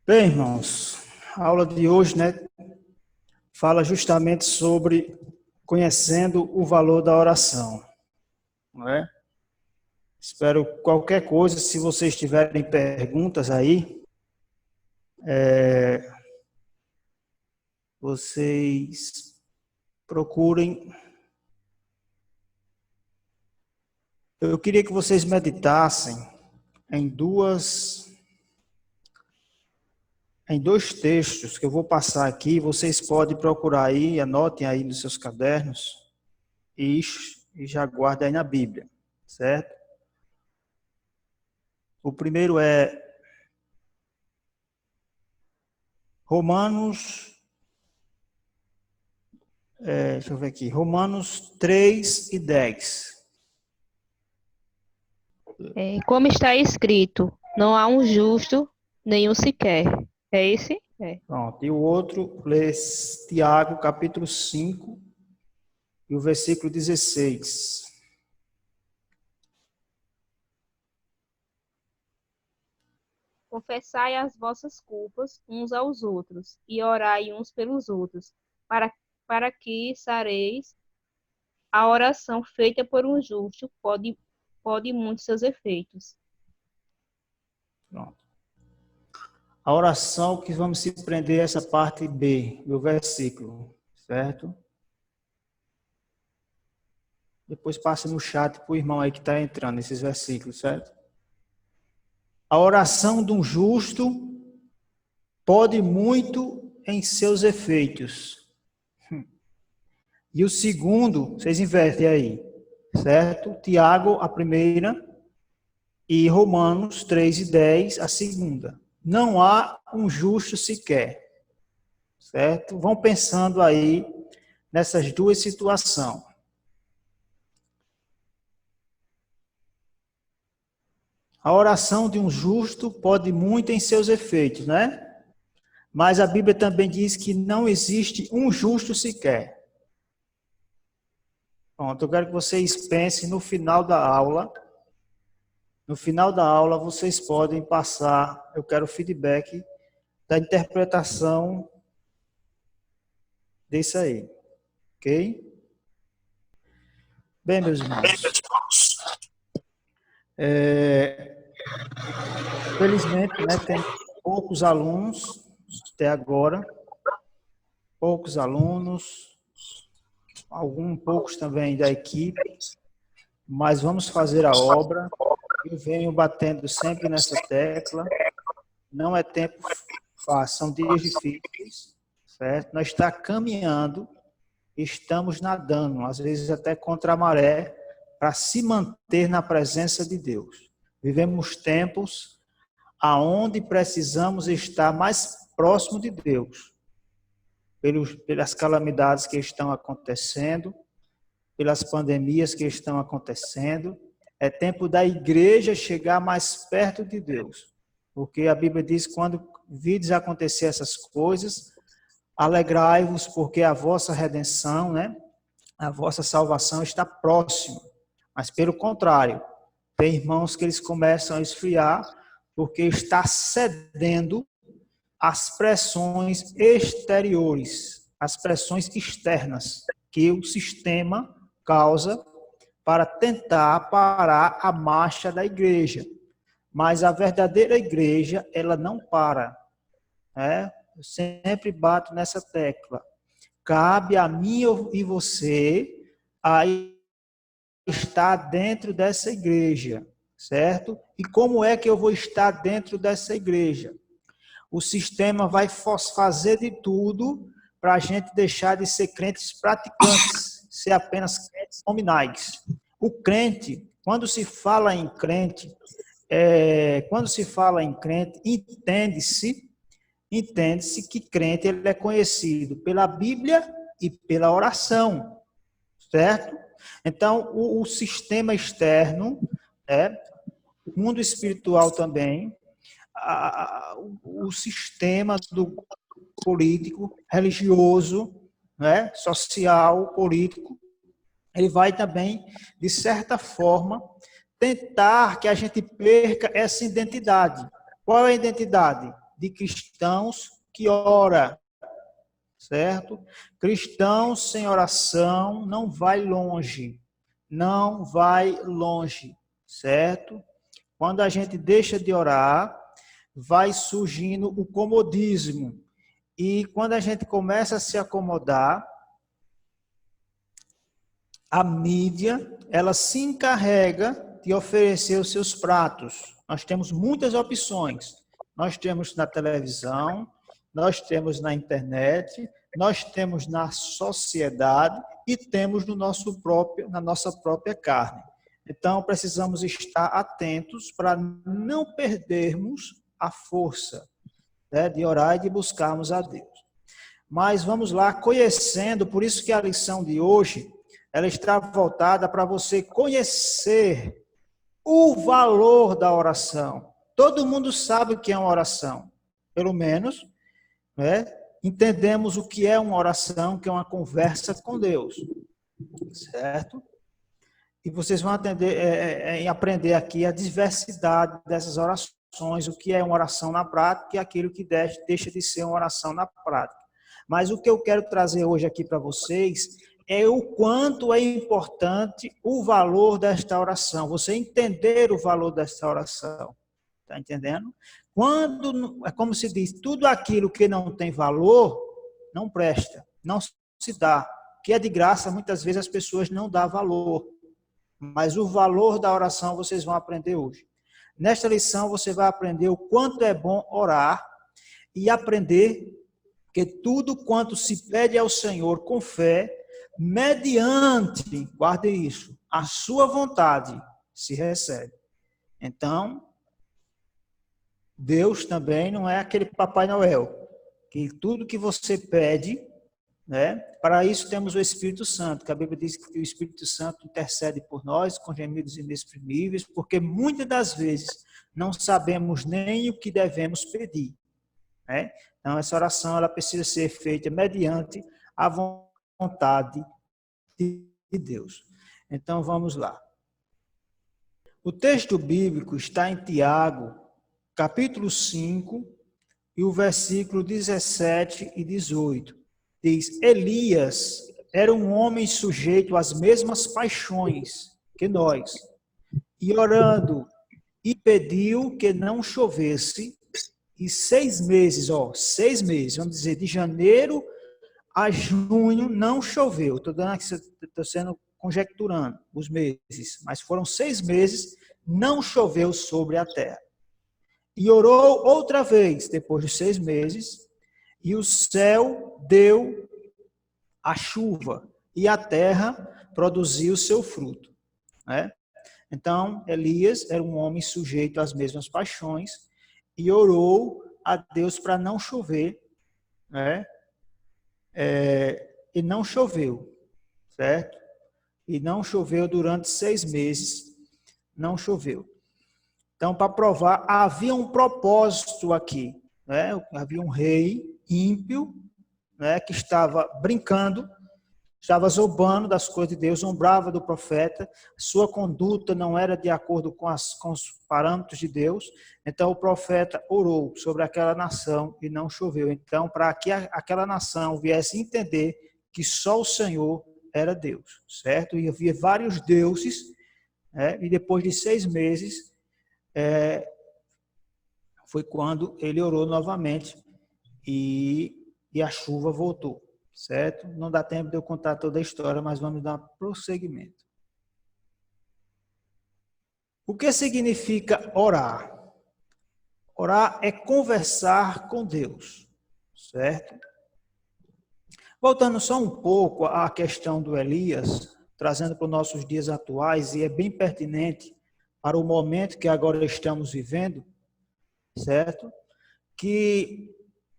Bem, irmãos, a aula de hoje, fala justamente sobre conhecendo o valor da oração, não é? Espero qualquer coisa, se vocês tiverem perguntas aí, vocês procurem. Eu queria que vocês meditassem em dois textos que eu vou passar aqui. Vocês podem procurar aí, anotem aí nos seus cadernos e já guardem aí na Bíblia, certo? O primeiro é deixa eu ver aqui, Romanos 3:10. Como está escrito, não há um justo, nenhum sequer. É esse? É. Pronto. E o outro, lê Tiago, capítulo 5, e o versículo 16. Confessai as vossas culpas uns aos outros, e orai uns pelos outros, para que sareis. A oração feita por um justo pode muito seus efeitos. Pronto. A oração que vamos se prender essa parte B do versículo, certo? Depois passa no chat para o irmão aí que está entrando nesses versículos, certo? A oração de um justo pode muito em seus efeitos. E o segundo, vocês invertem aí, certo? Tiago, a primeira, e Romanos 3:10, a segunda. Não há um justo sequer, certo? Vão pensando aí nessas duas situações. A oração de um justo pode muito em seus efeitos, né? Mas a Bíblia também diz que não existe um justo sequer. Pronto, eu quero que vocês pensem no final da aula. No final da aula, vocês podem passar, eu quero feedback da interpretação disso aí. Ok? Bem, meus irmãos. Felizmente, tem poucos alunos até agora. Poucos alunos. Poucos também da equipe. Mas vamos fazer a obra. Eu venho batendo sempre nessa tecla. Não é tempo fácil, são dias difíceis, certo? Nós estamos caminhando, estamos nadando, às vezes até contra a maré, para se manter na presença de Deus. Vivemos tempos aonde precisamos estar mais próximo de Deus, pelas calamidades que estão acontecendo, pelas pandemias que estão acontecendo. É tempo da igreja chegar mais perto de Deus, porque a Bíblia diz: quando vides acontecer essas coisas, alegrai-vos, porque a vossa redenção, a vossa salvação está próxima. Mas pelo contrário, tem irmãos que eles começam a esfriar, porque está cedendo às pressões exteriores, às pressões externas que o sistema causa para tentar parar a marcha da igreja. Mas a verdadeira igreja, ela não para. Eu sempre bato nessa tecla. Cabe a mim e você a estar dentro dessa igreja, certo? E como é que eu vou estar dentro dessa igreja? O sistema vai fazer de tudo para a gente deixar de ser crentes praticantes, ser apenas crentes nominais. O crente, quando se fala em crente, entende-se que crente ele é conhecido pela Bíblia e pela oração, certo? Então, o sistema externo, o mundo espiritual também, o sistema do político, religioso, social, político, ele vai também, de certa forma, tentar que a gente perca essa identidade. Qual é a identidade? de cristãos que ora, certo? Cristãos sem oração não vai longe, não vai longe, certo? Quando a gente deixa de orar, vai surgindo o comodismo. E quando a gente começa a se acomodar, a mídia, ela se encarrega de oferecer os seus pratos. Nós temos muitas opções. Nós temos na televisão, nós temos na internet, nós temos na sociedade e temos no na nossa própria carne. Então, precisamos estar atentos para não perdermos a força, né, de orar e de buscarmos a Deus. Mas vamos lá, conhecendo, por isso que a lição de hoje, ela está voltada para você conhecer o valor da oração. Todo mundo sabe o que é uma oração, pelo menos, né? Entendemos o que é uma oração, que é uma conversa com Deus, certo? E vocês vão aprender aqui a diversidade dessas orações, o que é uma oração na prática e aquilo que deixa de ser uma oração na prática. Mas o que eu quero trazer hoje aqui para vocês é o quanto é importante o valor desta oração, você entender o valor desta oração. Está entendendo? É como se diz, tudo aquilo que não tem valor, não presta, não se dá. Que é de graça, muitas vezes as pessoas não dão valor. Mas o valor da oração vocês vão aprender hoje. Nesta lição você vai aprender o quanto é bom orar e aprender que tudo quanto se pede ao Senhor com fé, mediante, guarde isso, a sua vontade se recebe. Então, Deus também não é aquele Papai Noel, que tudo que você pede, né? Para isso temos o Espírito Santo, que a Bíblia diz que o Espírito Santo intercede por nós com gemidos inexprimíveis, porque muitas das vezes não sabemos nem o que devemos pedir, né? Então essa oração ela precisa ser feita mediante a vontade de Deus. Então vamos lá. O texto bíblico está em Tiago, capítulo 5, e o versículo 17 e 18. Diz, Elias era um homem sujeito às mesmas paixões que nós, e orando, e pediu que não chovesse, e 6 meses, 6 meses, vamos dizer, de janeiro a junho não choveu. Estou sendo conjecturando os meses, mas foram 6 meses, não choveu sobre a terra. E orou outra vez, depois de 6 meses, e o céu deu a chuva, e a terra produziu seu fruto, né? Então, Elias era um homem sujeito às mesmas paixões, e orou a Deus para não chover, né? E não choveu, certo? E não choveu durante 6 meses, não choveu. Então, para provar, havia um propósito aqui, né? Havia um rei ímpio, né? Que estava brincando, estava zombando das coisas de Deus, zombava do profeta, sua conduta não era de acordo com os parâmetros de Deus, então o profeta orou sobre aquela nação e não choveu. Então, para que aquela nação viesse entender que só o Senhor era Deus, certo? E havia vários deuses, né? E depois de 6 meses, foi quando ele orou novamente e a chuva voltou, certo? Não dá tempo de eu contar toda a história, mas vamos dar prosseguimento. O que significa orar? Orar é conversar com Deus, certo? Voltando só um pouco à questão do Elias, trazendo para os nossos dias atuais, e é bem pertinente para o momento que agora estamos vivendo, certo? Que,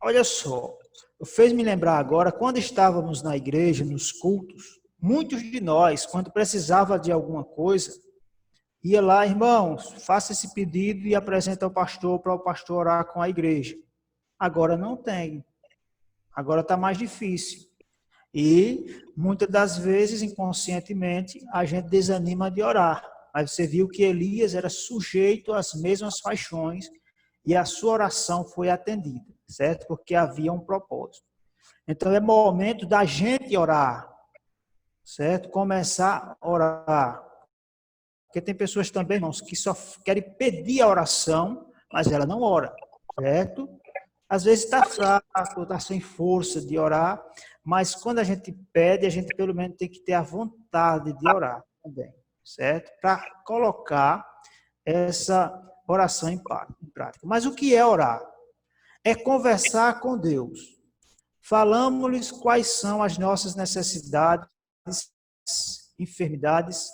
olha só, fez me lembrar agora, quando estávamos na igreja, nos cultos, muitos de nós, quando precisava de alguma coisa, ia lá, irmãos, faça esse pedido e apresenta ao pastor para o pastor orar com a igreja. Agora não tem. Agora está mais difícil. E muitas das vezes, inconscientemente, a gente desanima de orar. Mas você viu que Elias era sujeito às mesmas paixões e a sua oração foi atendida, certo? Porque havia um propósito. Então, é momento da gente orar, certo? Começar a orar. Porque tem pessoas também, irmãos, que só querem pedir a oração, mas ela não ora, certo? Às vezes está fraco, está sem força de orar, mas quando a gente pede, a gente pelo menos tem que ter a vontade de orar também, certo? Para colocar essa oração em prática. Mas o que é orar? É conversar com Deus. Falamos-lhes quais são as nossas necessidades, enfermidades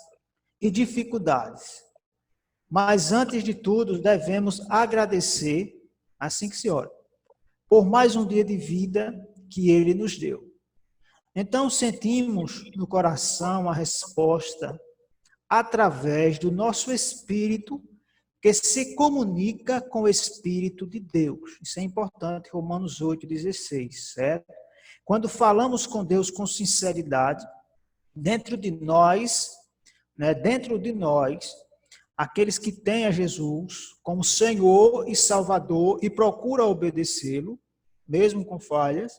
e dificuldades. Mas antes de tudo, devemos agradecer, assim que se ora, por mais um dia de vida que Ele nos deu. Então, sentimos no coração a resposta através do nosso espírito, que se comunica com o Espírito de Deus. Isso é importante, Romanos 8,16, certo? Quando falamos com Deus com sinceridade, dentro de nós, aqueles que têm a Jesus como Senhor e Salvador e procuram obedecê-lo, mesmo com falhas,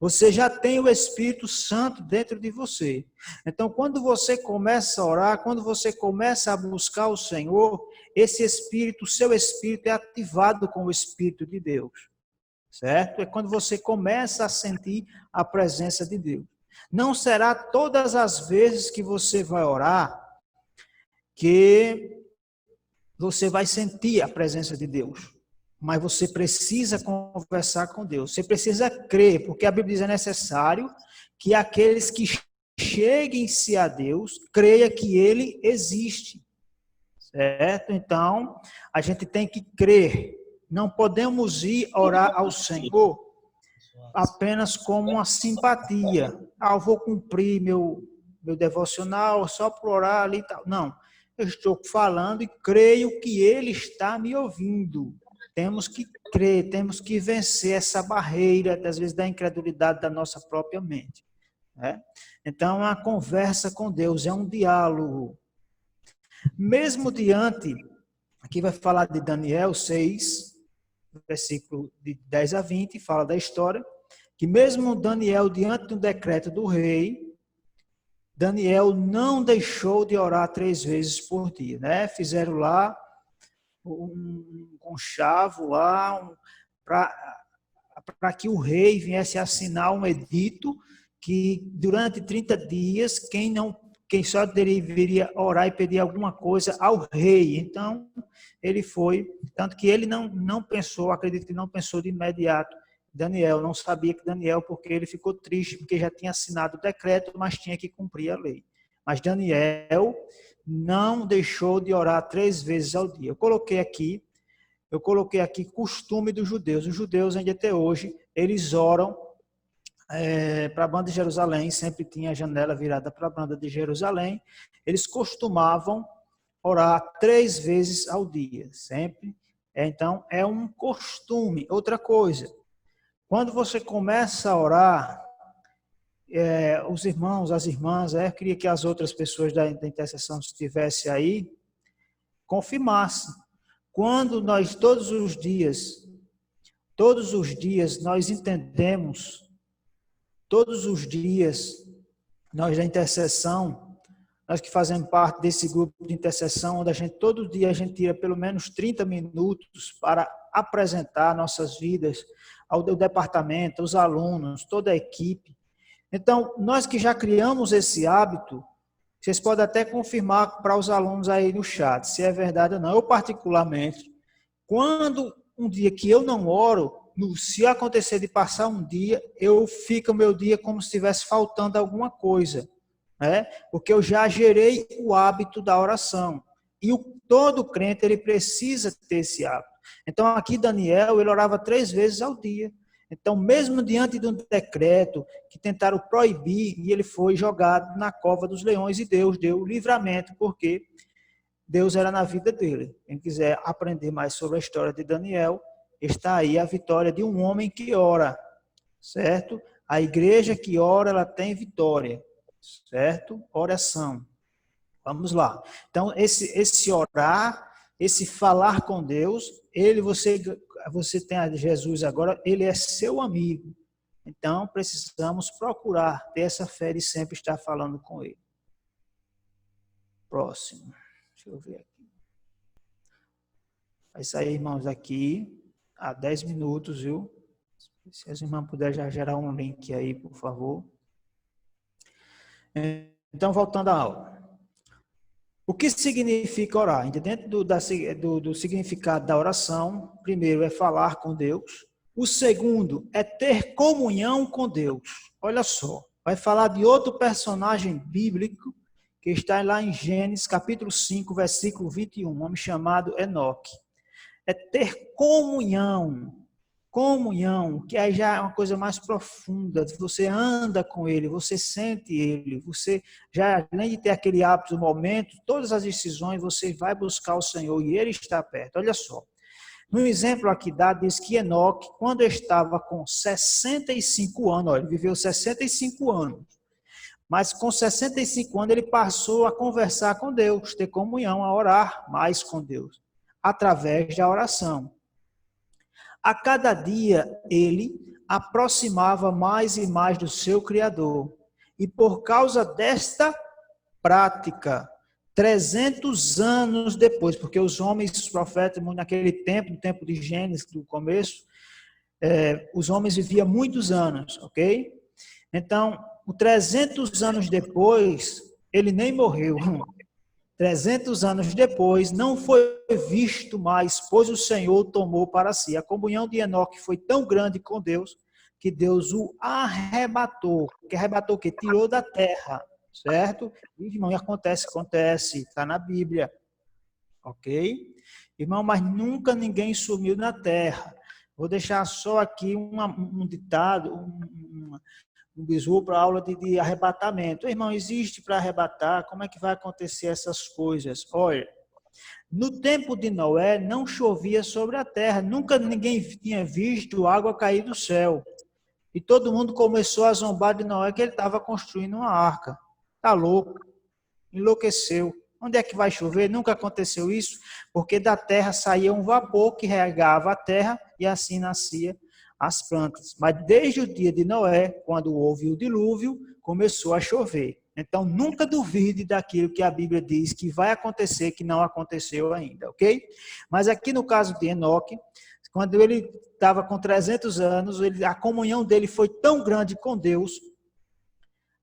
você já tem o Espírito Santo dentro de você. Então, quando você começa a orar, quando você começa a buscar o Senhor, esse Espírito, seu Espírito é ativado com o Espírito de Deus, certo? É quando você começa a sentir a presença de Deus. Não será todas as vezes que você vai orar que você vai sentir a presença de Deus. Mas você precisa conversar com Deus. Você precisa crer, porque a Bíblia diz é necessário que aqueles que cheguem-se a Deus, creia que Ele existe. Certo? Então, a gente tem que crer. Não podemos ir orar ao Senhor apenas como uma simpatia. Eu vou cumprir meu devocional só por orar ali e tal. Não. Eu estou falando e creio que Ele está me ouvindo. Temos que crer, temos que vencer essa barreira, às vezes, da incredulidade da nossa própria mente. Né? Então, a conversa com Deus é um diálogo. Mesmo diante, aqui vai falar de Daniel 6, versículo de 10 a 20, fala da história, que mesmo Daniel, diante do decreto do rei, Daniel não deixou de orar 3 vezes por dia, né? Fizeram lá um conchavo lá para que o rei viesse assinar um edito que durante 30 dias quem só deveria orar e pedir alguma coisa ao rei. Então, ele foi, tanto que ele não pensou, acredito que não pensou de imediato. Daniel não sabia que Daniel, porque ele ficou triste, porque já tinha assinado o decreto, mas tinha que cumprir a lei. Mas Daniel não deixou de orar 3 vezes ao dia. Eu coloquei aqui costume dos judeus. Os judeus, ainda até hoje, eles oram para a banda de Jerusalém, sempre tinha a janela virada para a banda de Jerusalém. Eles costumavam orar 3 vezes ao dia, sempre. Então, é um costume. Outra coisa, quando você começa a orar, os irmãos, as irmãs, eu queria que as outras pessoas da intercessão estivessem aí, confirmassem. Quando nós todos os dias nós entendemos, todos os dias nós da intercessão, nós que fazemos parte desse grupo de intercessão, onde todo dia a gente tira pelo menos 30 minutos para apresentar nossas vidas ao departamento, aos alunos, toda a equipe. Então, nós que já criamos esse hábito, vocês podem até confirmar para os alunos aí no chat, se é verdade ou não. Eu, particularmente, quando um dia que eu não oro, se acontecer de passar um dia, eu fico o meu dia como se estivesse faltando alguma coisa, né? Porque eu já gerei o hábito da oração. E todo crente, ele precisa ter esse hábito. Então, aqui Daniel, ele orava 3 vezes ao dia. Então, mesmo diante de um decreto que tentaram proibir, e ele foi jogado na cova dos leões, e Deus deu o livramento, porque Deus era na vida dele. Quem quiser aprender mais sobre a história de Daniel, está aí a vitória de um homem que ora, certo? A igreja que ora, ela tem vitória, certo? Oração. Vamos lá. Então, esse orar esse falar com Deus, você tem a Jesus agora, ele é seu amigo. Então, precisamos procurar ter essa fé de sempre estar falando com ele. Próximo. Deixa eu ver aqui. Vai sair, irmãos, aqui há 10 minutos, viu? Se as irmãs puderem já gerar um link aí, por favor. Então, voltando à aula. O que significa orar? Dentro do significado da oração, primeiro é falar com Deus. O segundo é ter comunhão com Deus. Olha só, vai falar de outro personagem bíblico que está lá em Gênesis, capítulo 5, versículo 21, um homem chamado Enoque. É ter comunhão. Comunhão, que aí já é uma coisa mais profunda. Você anda com ele, você sente ele, você já, além de ter aquele hábito do momento, todas as decisões, você vai buscar o Senhor e ele está perto. Olha só. No exemplo aqui dado, diz que Enoque, quando estava com 65 anos, olha, ele viveu 65 anos, mas com 65 anos ele passou a conversar com Deus, ter comunhão, a orar mais com Deus, através da oração. A cada dia ele aproximava mais e mais do seu Criador. E por causa desta prática, 300 anos depois, porque os homens, os profetas, naquele tempo, no tempo de Gênesis, do começo, os homens viviam muitos anos, ok? Então, 300 anos depois, ele nem morreu. 300 anos depois, não foi visto mais, pois o Senhor tomou para si. A comunhão de Enoque foi tão grande com Deus, que Deus o arrebatou. Que arrebatou o quê? Tirou da terra, certo? Irmão, acontece, está na Bíblia, ok? Irmão, mas nunca ninguém sumiu na terra. Vou deixar só aqui um ditado, um bisu para a aula de arrebatamento. Irmão, existe para arrebatar? Como é que vai acontecer essas coisas? Olha, no tempo de Noé não chovia sobre a terra, nunca ninguém tinha visto água cair do céu. E todo mundo começou a zombar de Noé que ele estava construindo uma arca. Está louco, enlouqueceu. Onde é que vai chover? Nunca aconteceu isso, porque da terra saía um vapor que regava a terra e assim nascia as plantas. Mas desde o dia de Noé, quando houve o dilúvio, começou a chover. Então, nunca duvide daquilo que a Bíblia diz que vai acontecer, que não aconteceu ainda, ok? Mas aqui no caso de Enoque, quando ele estava com 300 anos, a comunhão dele foi tão grande com Deus,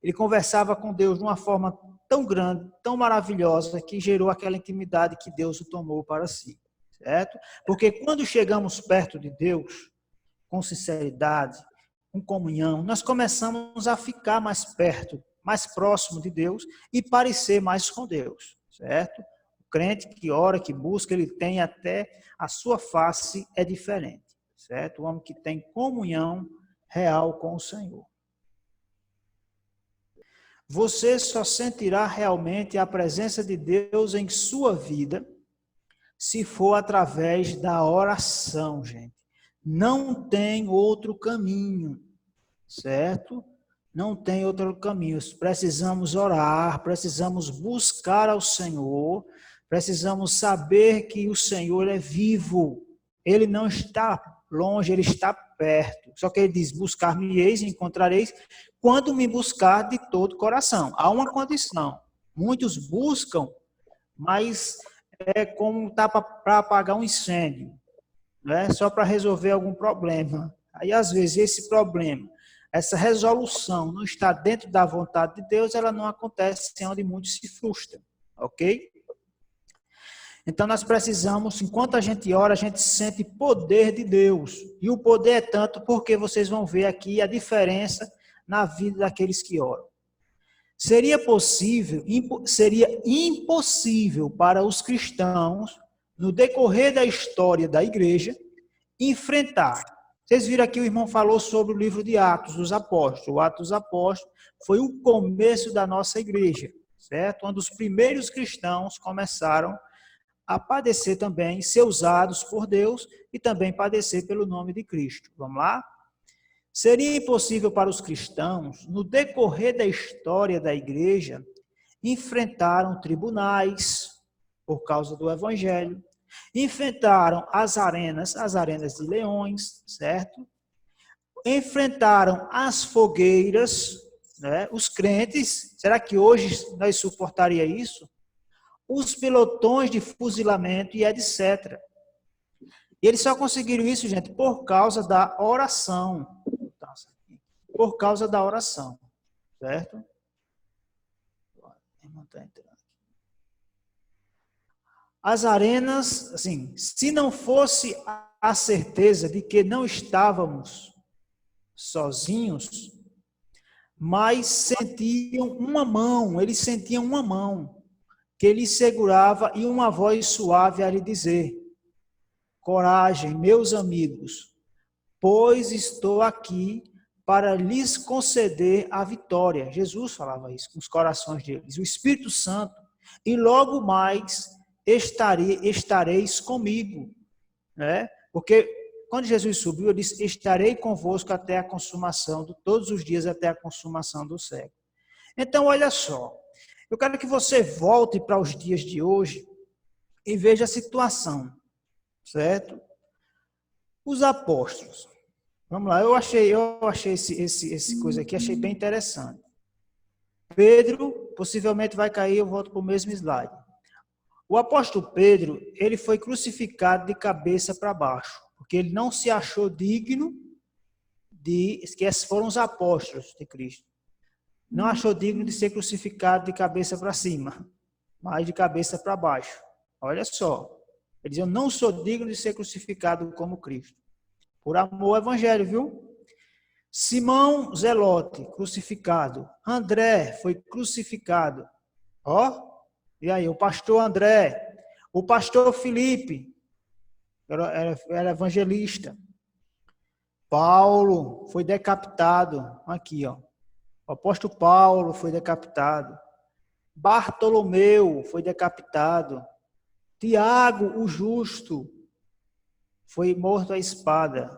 ele conversava com Deus de uma forma tão grande, tão maravilhosa, que gerou aquela intimidade que Deus o tomou para si, certo? Porque quando chegamos perto de Deus, com sinceridade, com comunhão, nós começamos a ficar mais perto, mais próximo de Deus e parecer mais com Deus, certo? O crente que ora, que busca, ele tem até a sua face é diferente, certo? O homem que tem comunhão real com o Senhor. Você só sentirá realmente a presença de Deus em sua vida se for através da oração, gente. Não tem outro caminho, certo? Não tem outro caminho. Precisamos orar, precisamos buscar ao Senhor, precisamos saber que o Senhor é vivo. Ele não está longe, ele está perto. Só que ele diz, buscar-me-eis e encontrareis quando me buscar de todo o coração. Há uma condição. Muitos buscam, mas é como está para apagar um incêndio. Né? Só para resolver algum problema. Aí, às vezes, esse problema, essa resolução não está dentro da vontade de Deus, ela não acontece, é onde muitos se frustram, ok? Então, nós precisamos, enquanto a gente ora, a gente sente poder de Deus. E o poder é tanto porque vocês vão ver aqui a diferença na vida daqueles que oram. Seria impossível para os cristãos, no decorrer da história da igreja, enfrentar. Vocês viram aqui, o irmão falou sobre o livro de Atos dos Apóstolos. O Atos dos Apóstolos foi o começo da nossa igreja, certo? Onde os primeiros cristãos começaram a padecer também, ser usados por Deus e também padecer pelo nome de Cristo. Vamos lá? Seria impossível para os cristãos, no decorrer da história da igreja, enfrentaram tribunais por causa do evangelho, Enfrentaram as arenas de leões, certo? Enfrentaram as fogueiras, né? Os crentes, será que hoje nós suportaria isso? Os pelotões de fuzilamento e etc. E eles só conseguiram isso, gente, por causa da oração. Por causa da oração, certo? As arenas, assim, se não fosse a certeza de que não estávamos sozinhos, mas sentiam uma mão, eles sentiam uma mão que lhes segurava e uma voz suave a lhe dizer: coragem, meus amigos, pois estou aqui para lhes conceder a vitória. Jesus falava isso com os corações deles, o Espírito Santo, e logo mais estareis comigo, né? Porque quando Jesus subiu, ele disse: estarei convosco até a consumação, de todos os dias até a consumação do século. Então, olha só, eu quero que você volte para os dias de hoje e veja a situação, certo? Os apóstolos. Vamos lá, eu achei esse coisa aqui, achei bem interessante. Pedro, possivelmente vai cair, eu volto para o mesmo slide. O apóstolo Pedro, ele foi crucificado de cabeça para baixo, porque ele não se achou digno que esses foram os apóstolos de Cristo. Não achou digno de ser crucificado de cabeça para cima, mas de cabeça para baixo. Olha só, ele diz: eu não sou digno de ser crucificado como Cristo. Por amor ao evangelho, viu? Simão Zelote, crucificado. André foi crucificado. Ó, e aí, o pastor André, o pastor Filipe, era evangelista. Paulo foi decapitado. Aqui, ó. O apóstolo Paulo foi decapitado. Bartolomeu foi decapitado. Tiago, o justo, foi morto à espada.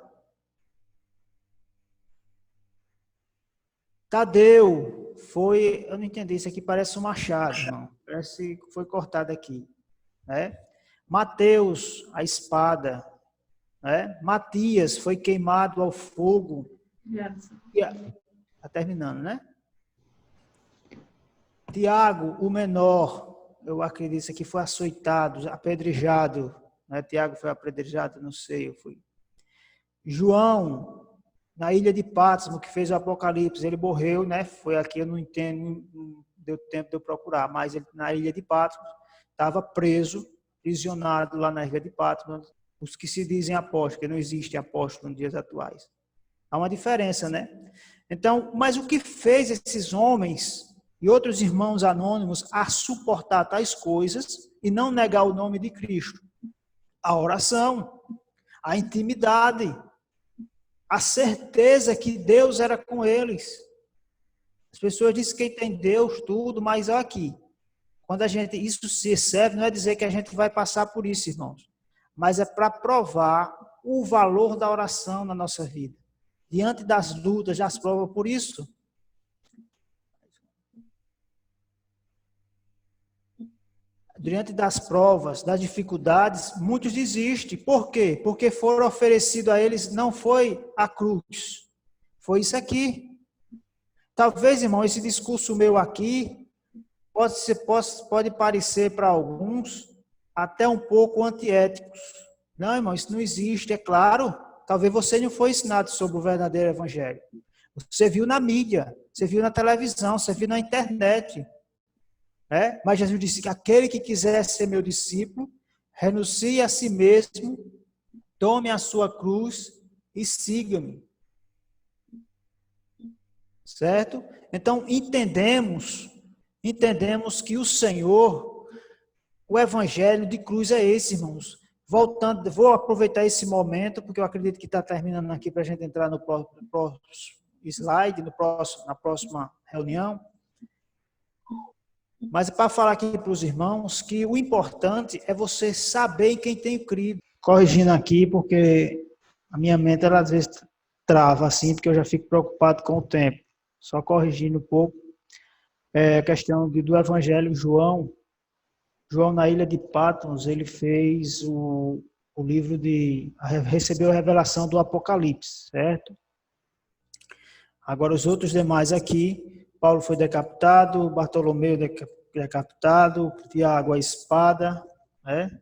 Tadeu foi, eu não entendi, isso aqui parece um machado, não. Parece que foi cortado aqui, né? Mateus, a espada, né? Matias foi queimado ao fogo. Está terminando, né? Tiago, o menor, eu acredito isso aqui foi açoitado, apedrejado, né? Tiago foi apedrejado, não sei, eu fui. João, na ilha de Patmos, que fez o Apocalipse, ele morreu, né? Foi aqui, eu não entendo, não deu tempo de eu procurar, mas ele, na ilha de Patmos, estava preso, prisionado lá na ilha de Patmos, os que se dizem apóstolos, que não existe apóstolo nos dias atuais. Há uma diferença, né? Então, mas o que fez esses homens e outros irmãos anônimos a suportar tais coisas e não negar o nome de Cristo? A oração, a intimidade, a certeza que Deus era com eles. As pessoas dizem que tem Deus, tudo, mas olha aqui, quando a gente, isso se serve, não é dizer que a gente vai passar por isso, irmãos, mas é para provar o valor da oração na nossa vida. Diante das lutas, das provas, por isso, diante das provas, das dificuldades, muitos desistem. Por quê? Porque foram oferecido a eles, não foi a cruz, foi isso aqui. Talvez, irmão, esse discurso meu aqui pode parecer para alguns até um pouco antiéticos. Não, irmão, isso não existe, é claro. Talvez você não foi ensinado sobre o verdadeiro evangelho. Você viu na mídia, você viu na televisão, você viu na internet. Né? Mas Jesus disse que aquele que quiser ser meu discípulo, renuncie a si mesmo, tome a sua cruz e siga-me. Certo? Então, entendemos que o Senhor, o evangelho de cruz é esse, irmãos. Voltando, vou aproveitar esse momento, porque eu acredito que está terminando aqui para a gente entrar no próximo slide, na próxima reunião. Mas para falar aqui para os irmãos que o importante é você saber em quem tem crido. Corrigindo aqui, porque a minha mente, ela às vezes trava assim, porque eu já fico preocupado com o tempo. Só corrigindo um pouco, a questão do evangelho João João, na ilha de Patmos, ele fez o livro recebeu a revelação do Apocalipse, certo? Agora, os outros demais aqui, Paulo foi decapitado, Bartolomeu decapitado, Tiago a espada, né?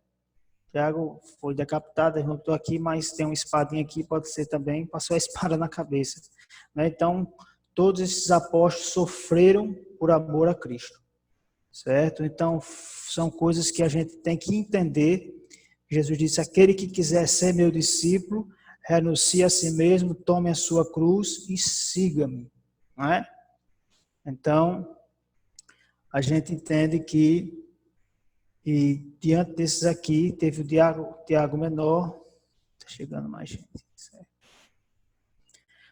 Tiago foi decapitado, não estou aqui, mas tem uma espadinha aqui, pode ser também, passou a espada na cabeça. Né? Então, todos esses apóstolos sofreram por amor a Cristo, certo? Então, são coisas que a gente tem que entender. Jesus disse, aquele que quiser ser meu discípulo, renuncie a si mesmo, tome a sua cruz e siga-me. Não é? Então, a gente entende que, e diante desses aqui, teve o Tiago menor, está chegando mais gente. Certo?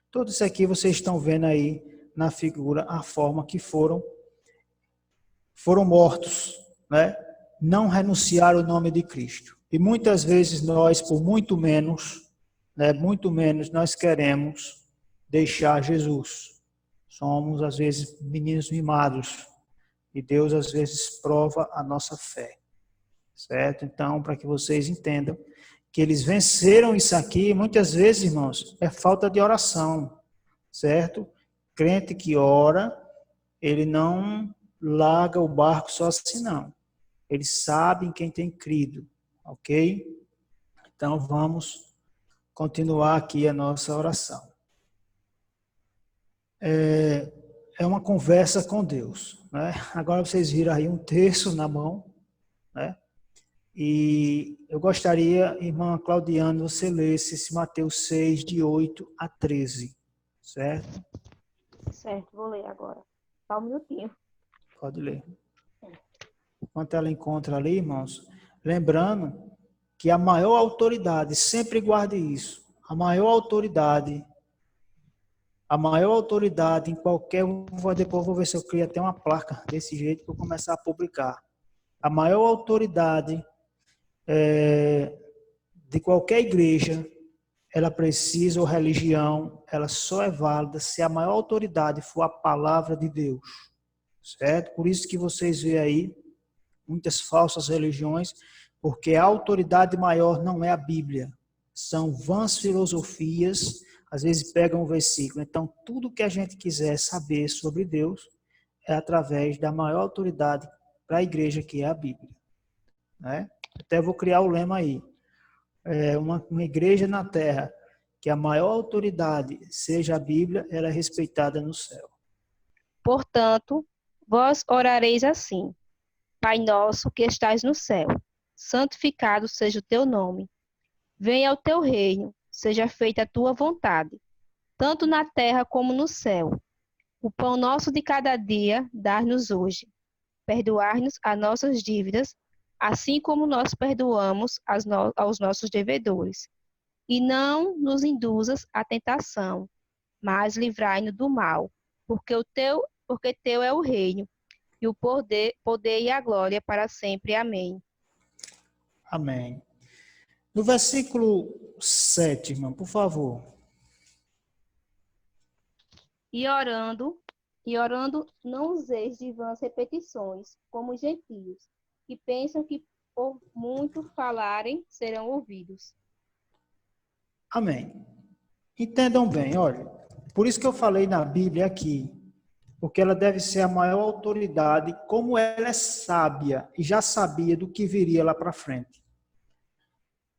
Tudo isso aqui vocês estão vendo aí na figura, a forma que foram mortos, né? Não renunciaram ao nome de Cristo. E muitas vezes nós, por muito menos, nós queremos deixar Jesus. Somos, às vezes, meninos mimados. E Deus, às vezes, prova a nossa fé. Certo? Então, para que vocês entendam que eles venceram isso aqui, muitas vezes, irmãos, é falta de oração. Certo? Crente que ora, ele não larga o barco só assim, não. Eles sabem quem tem crido. Ok? Então, vamos continuar aqui a nossa oração. É uma conversa com Deus. Né? Agora vocês viram aí um terço na mão. Né? E eu gostaria, irmã Claudiane, você lesse esse Mateus 6, de 8 a 13. Certo? Certo, vou ler agora. Só um minutinho. Pode ler. Enquanto ela encontra ali, irmãos, lembrando que a maior autoridade, sempre guarde isso, a maior autoridade em qualquer, depois vou ver se eu crio até uma placa desse jeito para eu começar a publicar. A maior autoridade de qualquer igreja, ela precisa, ou religião, ela só é válida se a maior autoridade for a palavra de Deus. Certo? Por isso que vocês veem aí muitas falsas religiões, porque a autoridade maior não é a Bíblia. São vãs filosofias, às vezes pegam um versículo. Então, tudo que a gente quiser saber sobre Deus é através da maior autoridade para a igreja, que é a Bíblia. Né? Até vou criar o lema aí. Uma igreja na terra que a maior autoridade seja a Bíblia, ela é respeitada no céu. Portanto, vós orareis assim: Pai nosso que estais no céu, santificado seja o teu nome. Venha o teu reino, seja feita a tua vontade, tanto na terra como no céu. O pão nosso de cada dia dá-nos hoje. Perdoar-nos as nossas dívidas, assim como nós perdoamos aos nossos devedores. E não nos induzas à tentação, mas livrai-nos do mal, porque teu é o reino, e o poder e a glória para sempre. Amém. Amém. No versículo 7, irmão, por favor. E orando, não useis de vãs repetições, como os gentios, que pensam que por muito falarem serão ouvidos. Amém. Entendam bem, olha, por isso que eu falei na Bíblia aqui, porque ela deve ser a maior autoridade, como ela é sábia e já sabia do que viria lá para frente.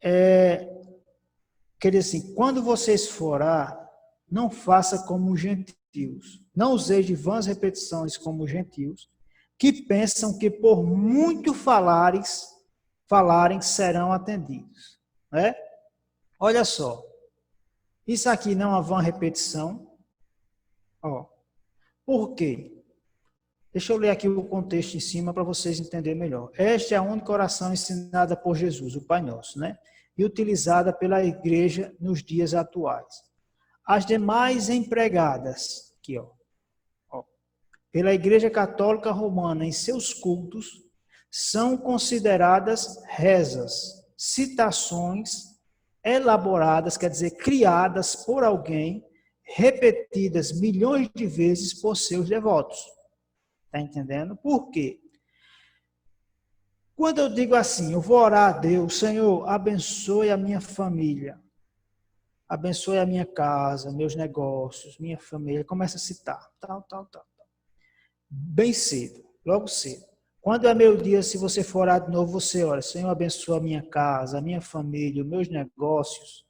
Quer dizer assim, quando vocês for orar, não faça como os gentios. Não useis de vãs repetições como os gentios, que pensam que por muito falarem serão atendidos. Né? Olha só, isso aqui não é uma vã repetição. Ó, por quê? Deixa eu ler aqui o contexto em cima para vocês entenderem melhor. Esta é a única oração ensinada por Jesus, o Pai Nosso, né? E utilizada pela igreja nos dias atuais. As demais empregadas, aqui, ó, pela Igreja Católica Romana em seus cultos, são consideradas rezas, citações elaboradas, quer dizer, criadas por alguém, repetidas milhões de vezes por seus devotos. Está entendendo? Por quê? Quando eu digo assim, eu vou orar a Deus, Senhor, abençoe a minha família, abençoe a minha casa, meus negócios, minha família, começa a citar, tal. Bem cedo, logo cedo. Quando é meio-dia, se você for orar de novo, você ora, Senhor, abençoa a minha casa, a minha família, os meus negócios.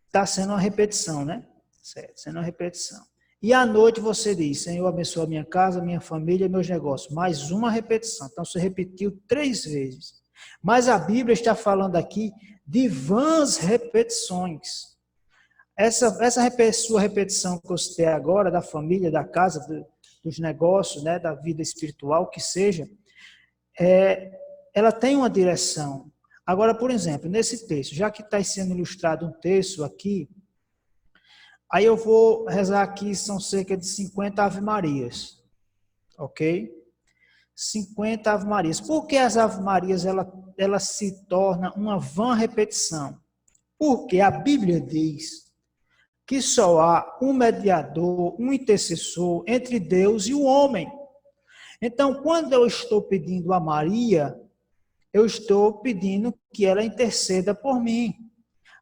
Está sendo uma repetição, né? Certo, sendo uma repetição. E à noite você diz, Senhor, abençoa a minha casa, a minha família, meus negócios. Mais uma repetição. Então você repetiu 3 vezes. Mas a Bíblia está falando aqui de vãs repetições. Essa sua repetição que eu citei agora, da família, da casa, dos negócios, né, da vida espiritual, que seja, ela tem uma direção. Agora, por exemplo, nesse texto, já que está sendo ilustrado um texto aqui, aí eu vou rezar aqui, são cerca de 50 Ave-Marias, ok? 50 Ave-Marias. Por que as Ave-Marias ela se torna uma vã repetição? Porque a Bíblia diz que só há um mediador, um intercessor entre Deus e o homem. Então, quando eu estou pedindo a Maria, eu estou pedindo que ela interceda por mim.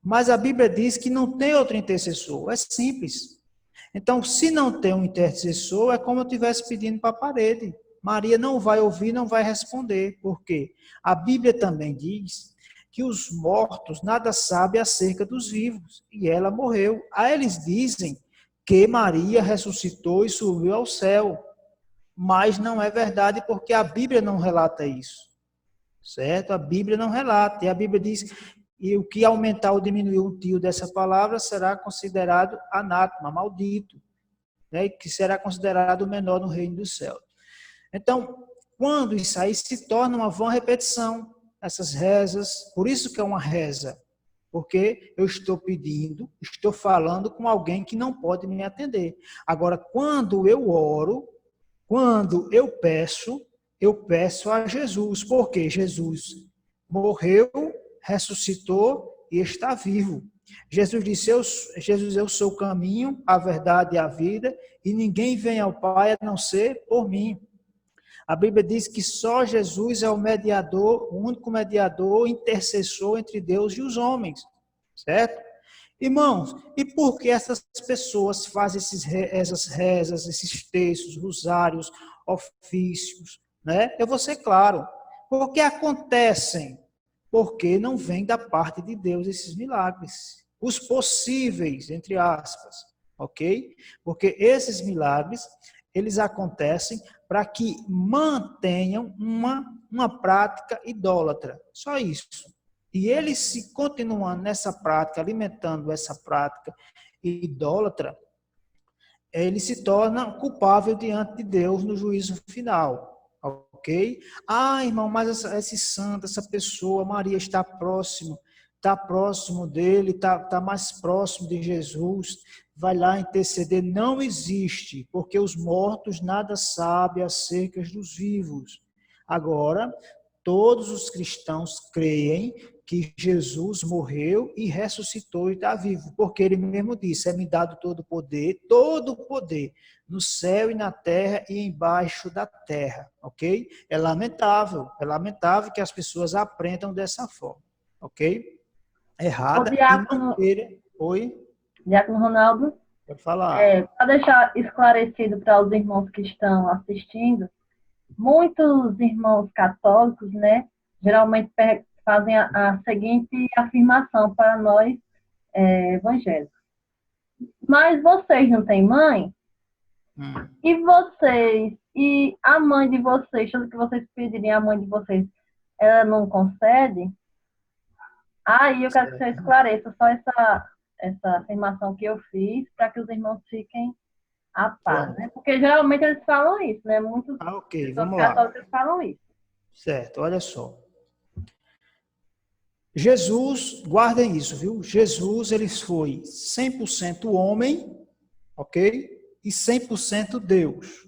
Mas a Bíblia diz que não tem outro intercessor. É simples. Então, se não tem um intercessor, é como eu estivesse pedindo para a parede. Maria não vai ouvir, não vai responder. Por quê? A Bíblia também diz que os mortos nada sabem acerca dos vivos. E ela morreu. Aí eles dizem que Maria ressuscitou e subiu ao céu. Mas não é verdade, porque a Bíblia não relata isso. Certo? A Bíblia não relata. E a Bíblia diz e o que aumentar ou diminuir o tio dessa palavra será considerado anátema, maldito, né? Que será considerado o menor no reino dos céus. Então, quando isso aí se torna uma vã repetição, essas rezas, por isso que é uma reza, porque eu estou pedindo, estou falando com alguém que não pode me atender. Agora, quando eu oro, quando eu peço a Jesus, porque Jesus morreu, ressuscitou e está vivo. Jesus disse, eu sou o caminho, a verdade e a vida, e ninguém vem ao Pai a não ser por mim. A Bíblia diz que só Jesus é o mediador, o único mediador, intercessor entre Deus e os homens, certo? Irmãos, e por que essas pessoas fazem essas rezas, esses textos, rosários, ofícios, né? Eu vou ser claro. Por que acontecem? Porque não vem da parte de Deus esses milagres. Os possíveis, entre aspas, ok? Porque esses milagres, eles acontecem para que mantenham uma prática idólatra. Só isso. E ele, se continuando nessa prática, alimentando essa prática idólatra, ele se torna culpável diante de Deus no juízo final. Ok? Ah, irmão, mas esse santo, essa pessoa, Maria, está próximo dele, está mais próximo de Jesus, vai lá interceder. Não existe, porque os mortos nada sabem acerca dos vivos. Agora, todos os cristãos creem que Jesus morreu e ressuscitou e está vivo, porque ele mesmo disse, é-me dado todo o poder, no céu e na terra e embaixo da terra, ok? É lamentável que as pessoas aprendam dessa forma, ok? Ô, Errada e não Diácono, queira. Oi? Diácono Ronaldo, Pode falar. para deixar esclarecido para os irmãos que estão assistindo, muitos irmãos católicos, né, geralmente fazem a seguinte afirmação para nós evangélicos. Mas vocês não têm mãe? E vocês, e a mãe de vocês, tudo que vocês pedirem à mãe de vocês, ela não concede? Aí eu quero que você esclareça só essa afirmação que eu fiz, para que os irmãos fiquem a par, né? Porque geralmente eles falam isso, né? Muitos ok, pessoas vamos lá. católicas falam isso. Certo, olha só. Jesus, guardem isso, viu? Jesus, ele foi 100% homem, ok? E 100% Deus.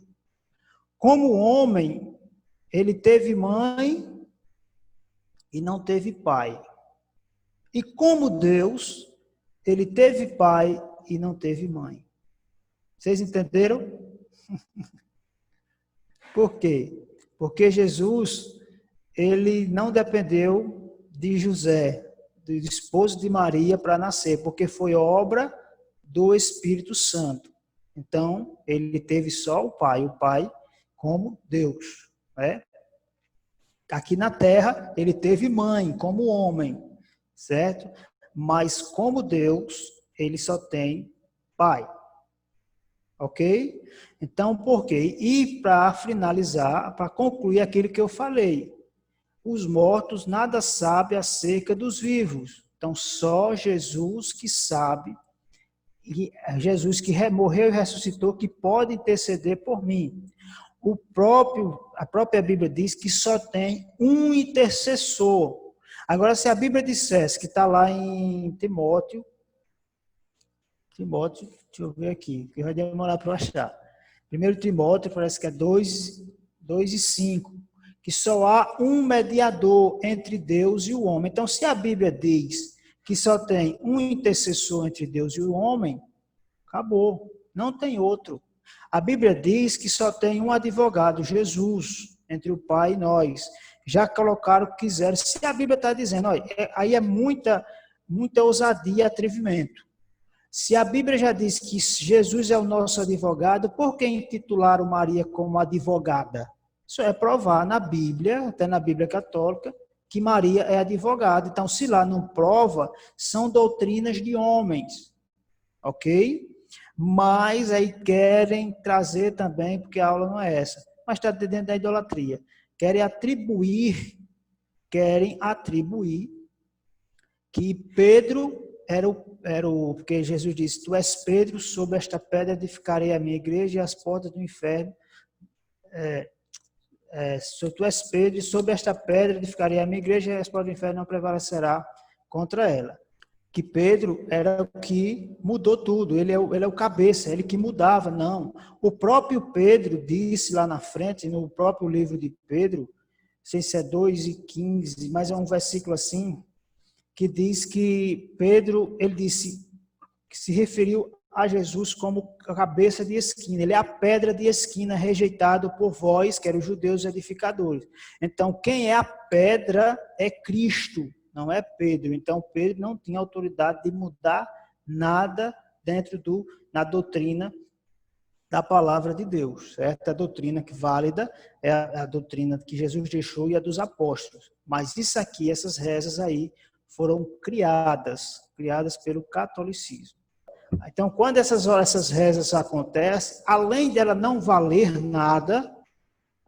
Como homem, ele teve mãe e não teve pai. E como Deus, ele teve pai e não teve mãe. Vocês entenderam? Por quê? Porque Jesus, ele não dependeu de José, do esposo de Maria, para nascer, porque foi obra do Espírito Santo. Então, ele teve só o Pai como Deus, né? Aqui na terra, ele teve mãe como homem, certo? Mas como Deus, ele só tem Pai. Ok? Então, por quê? E para finalizar, para concluir aquilo que eu falei, os mortos nada sabem acerca dos vivos. Então, só Jesus que sabe, e Jesus que morreu e ressuscitou, que pode interceder por mim. A própria Bíblia diz que só tem um intercessor. Agora, se a Bíblia dissesse que está lá em Timóteo, deixa eu ver aqui, que vai demorar para eu achar. 1 Timóteo, parece que é 2:5, que só há um mediador entre Deus e o homem. Então, se a Bíblia diz que só tem um intercessor entre Deus e o homem, acabou, não tem outro. A Bíblia diz que só tem um advogado, Jesus, entre o Pai e nós. Já colocaram o que quiseram. Se a Bíblia está dizendo, olha, aí é muita ousadia e atrevimento. Se a Bíblia já diz que Jesus é o nosso advogado, por que intitularam Maria como advogada? Isso é provar na Bíblia, até na Bíblia católica, que Maria é advogada. Então, se lá não prova, são doutrinas de homens. Ok? Mas aí querem trazer também, porque a aula não é essa, mas está dentro da idolatria. Querem atribuir que Pedro porque Jesus disse, tu és Pedro, sobre esta pedra edificarei a minha igreja e as portas do inferno. Tu és Pedro, e sobre esta pedra edificarei a minha igreja e as portas do inferno não prevalecerá contra ela. Que Pedro era o que mudou tudo, ele é o cabeça, ele que mudava, não. O próprio Pedro disse lá na frente, no próprio livro de Pedro, não sei se é 2:15, mas é um versículo assim, que diz que Pedro, ele disse, que se referiu a Jesus como cabeça de esquina, ele é a pedra de esquina rejeitado por vós, que eram os judeus edificadores. Então, quem é a pedra é Cristo, não é Pedro. Então, Pedro não tinha autoridade de mudar nada dentro na doutrina da palavra de Deus, certo? A doutrina que válida é a doutrina que Jesus deixou e a dos apóstolos. Mas isso aqui, essas rezas aí, foram criadas pelo catolicismo. Então, quando essas rezas acontecem, além dela não valer nada,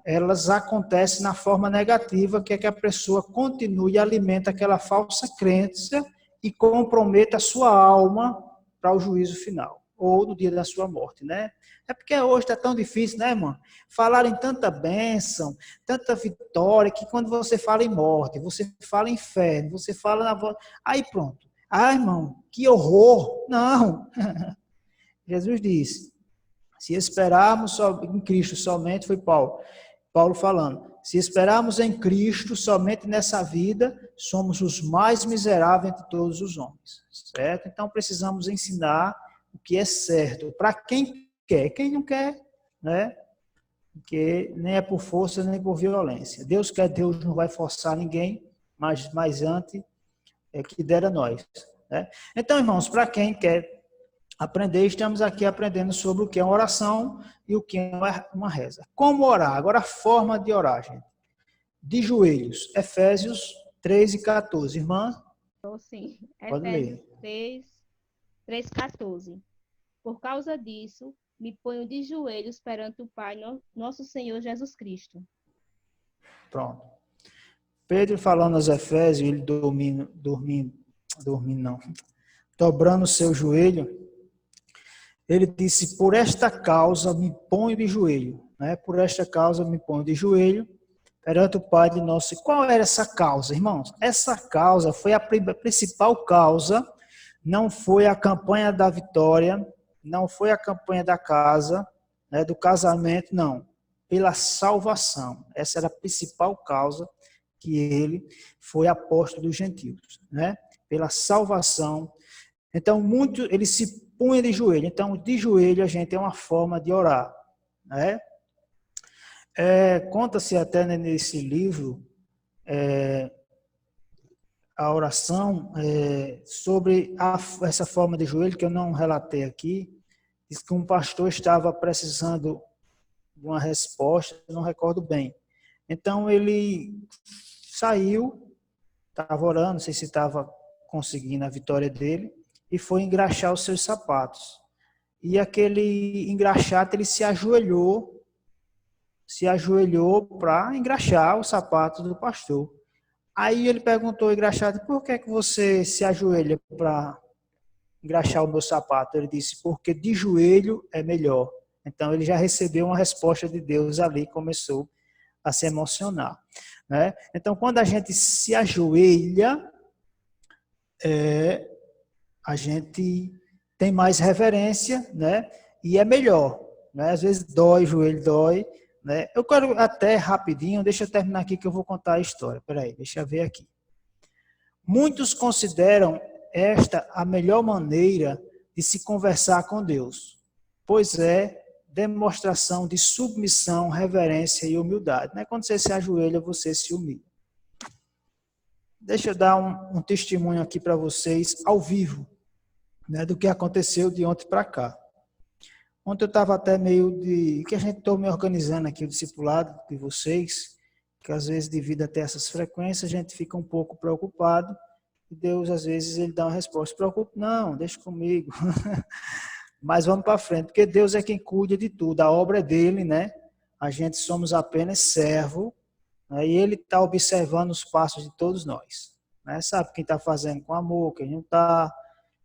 elas acontecem na forma negativa, que é que a pessoa continue e alimenta aquela falsa crença e comprometa a sua alma para o juízo final, ou no dia da sua morte, né? É porque hoje está tão difícil, né, irmão? Falarem tanta bênção, tanta vitória, que quando você fala em morte, você fala em inferno, você fala na voz... Aí pronto. Ah, irmão, que horror! Não! Jesus disse, se esperarmos em Cristo somente, foi Paulo falando, se esperarmos em Cristo somente nessa vida, somos os mais miseráveis entre todos os homens, certo? Então precisamos ensinar o que é certo, para quem quer, quem não quer, né? Porque nem é por força, nem por violência. Deus quer, Deus não vai forçar ninguém, mas antes é que dera nós, né? Então, irmãos, para quem quer aprender, estamos aqui aprendendo sobre o que é uma oração e o que é uma reza. Como orar? Agora a forma de orar, gente. De joelhos, Efésios 3:14. Irmã? Sim, Pode Efésios ler. 3:14. Por causa disso, me ponho de joelhos perante o Pai, nosso Senhor Jesus Cristo. Pronto. Pedro falando aos Efésios, ele dobrando o seu joelho, ele disse, por esta causa me ponho de joelho, né? Por esta causa me ponho de joelho perante o Pai de nosso. Qual era essa causa, irmãos? Essa causa foi a principal causa, não foi a campanha da vitória, não foi a campanha da casa, né, do casamento, não. Pela salvação. Essa era a principal causa que ele foi apóstolo dos gentios, né? Pela salvação. Então, ele se punha de joelho. Então, de joelho, a gente é uma forma de orar, né? Conta-se até nesse livro, a oração sobre essa forma de joelho, que eu não relatei aqui. Diz que um pastor estava precisando de uma resposta, não recordo bem. Então ele saiu, estava orando, não sei se estava conseguindo a vitória dele, e foi engraxar os seus sapatos. E aquele engraxate, ele se ajoelhou para engraxar o sapato do pastor. Aí ele perguntou ao engraxate: por que você se ajoelha para engraxar o meu sapato? Ele disse: porque de joelho é melhor. Então ele já recebeu uma resposta de Deus ali, começou a se emocionar, né? Então quando a gente se ajoelha, a gente tem mais reverência, né? E é melhor, né? Às vezes dói, o joelho dói, né? Eu quero até rapidinho, deixa eu terminar aqui que eu vou contar a história. Peraí, deixa eu ver aqui. Muitos consideram esta a melhor maneira de se conversar com Deus, pois é demonstração de submissão, reverência e humildade, né? Quando você se ajoelha, você se humilha. Deixa eu dar um testemunho aqui para vocês, ao vivo, né, do que aconteceu de ontem para cá. Ontem eu estava até meio de... que a gente está me organizando aqui, o discipulado de vocês, que às vezes, devido a ter essas frequências, a gente fica um pouco preocupado, e Deus, às vezes, ele dá uma resposta: preocupe não, deixa comigo. Mas vamos para frente, porque Deus é quem cuida de tudo, a obra é dele, né? A gente somos apenas servo, né? E ele está observando os passos de todos nós, né? Sabe quem está fazendo com amor, quem não está,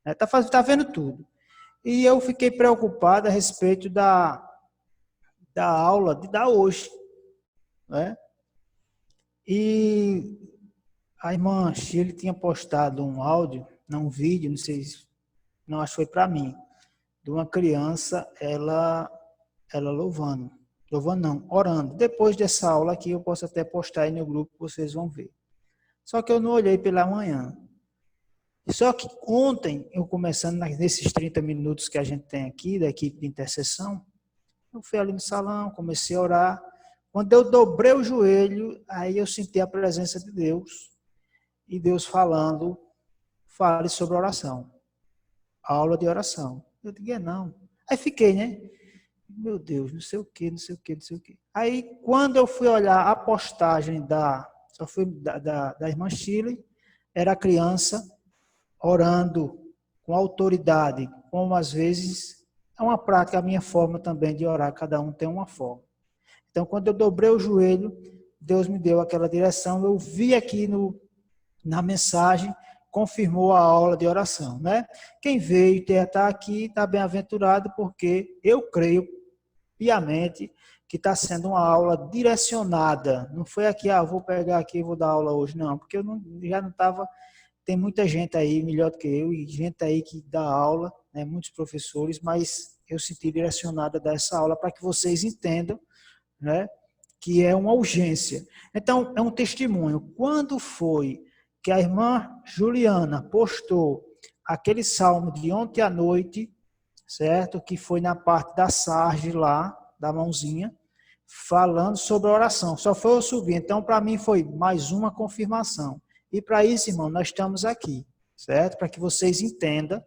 né? Tá vendo tudo. E eu fiquei preocupado a respeito da aula de dar hoje, né? E a irmã Shirley tinha postado um áudio, não um vídeo, não sei, não acho que foi para mim, de uma criança, ela louvando não, orando. Depois dessa aula aqui, eu posso até postar aí no grupo, vocês vão ver. Só que eu não olhei pela manhã. Só que ontem, eu começando nesses 30 minutos que a gente tem aqui, da equipe de intercessão, eu fui ali no salão, comecei a orar. Quando eu dobrei o joelho, aí eu senti a presença de Deus. E Deus falando: fale sobre oração. Aula de oração. Eu digo: não. Aí fiquei, né? Meu Deus, não sei o quê. Aí, quando eu fui olhar a postagem da irmã Shirley, era a criança orando com autoridade, como às vezes é uma prática, a minha forma também de orar, cada um tem uma forma. Então, quando eu dobrei o joelho, Deus me deu aquela direção, eu vi aqui na mensagem, confirmou a aula de oração, né? Quem veio e está aqui está bem-aventurado, porque eu creio piamente que está sendo uma aula direcionada. Não foi aqui, vou pegar aqui e vou dar aula hoje, não, porque eu já não estava... Tem muita gente aí melhor do que eu, e gente aí que dá aula, né, muitos professores, mas eu senti direcionada dessa aula para que vocês entendam, né, que é uma urgência. Então, é um testemunho. Quando foi que a irmã Juliana postou aquele salmo de ontem à noite, certo? Que foi na parte da sarge lá, da mãozinha, falando sobre a oração. Só foi eu subir. Então, para mim, foi mais uma confirmação. E para isso, irmão, nós estamos aqui, certo? Para que vocês entendam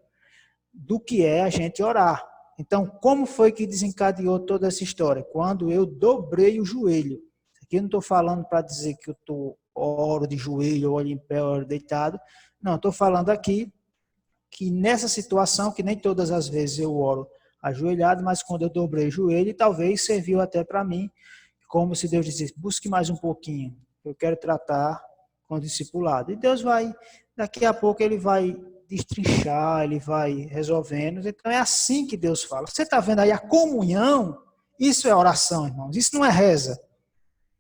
do que é a gente orar. Então, como foi que desencadeou toda essa história? Quando eu dobrei o joelho. Aqui eu não estou falando para dizer que eu oro de joelho, oro em pé, oro deitado. Não, estou falando aqui que nessa situação, que nem todas as vezes eu oro ajoelhado, mas quando eu dobrei o joelho, talvez serviu até para mim, como se Deus dissesse: busque mais um pouquinho, eu quero tratar com o discipulado. E Deus vai, daqui a pouco ele vai destrinchar, ele vai resolvendo. Então é assim que Deus fala. Você está vendo aí a comunhão? Isso é oração, irmãos. Isso não é reza.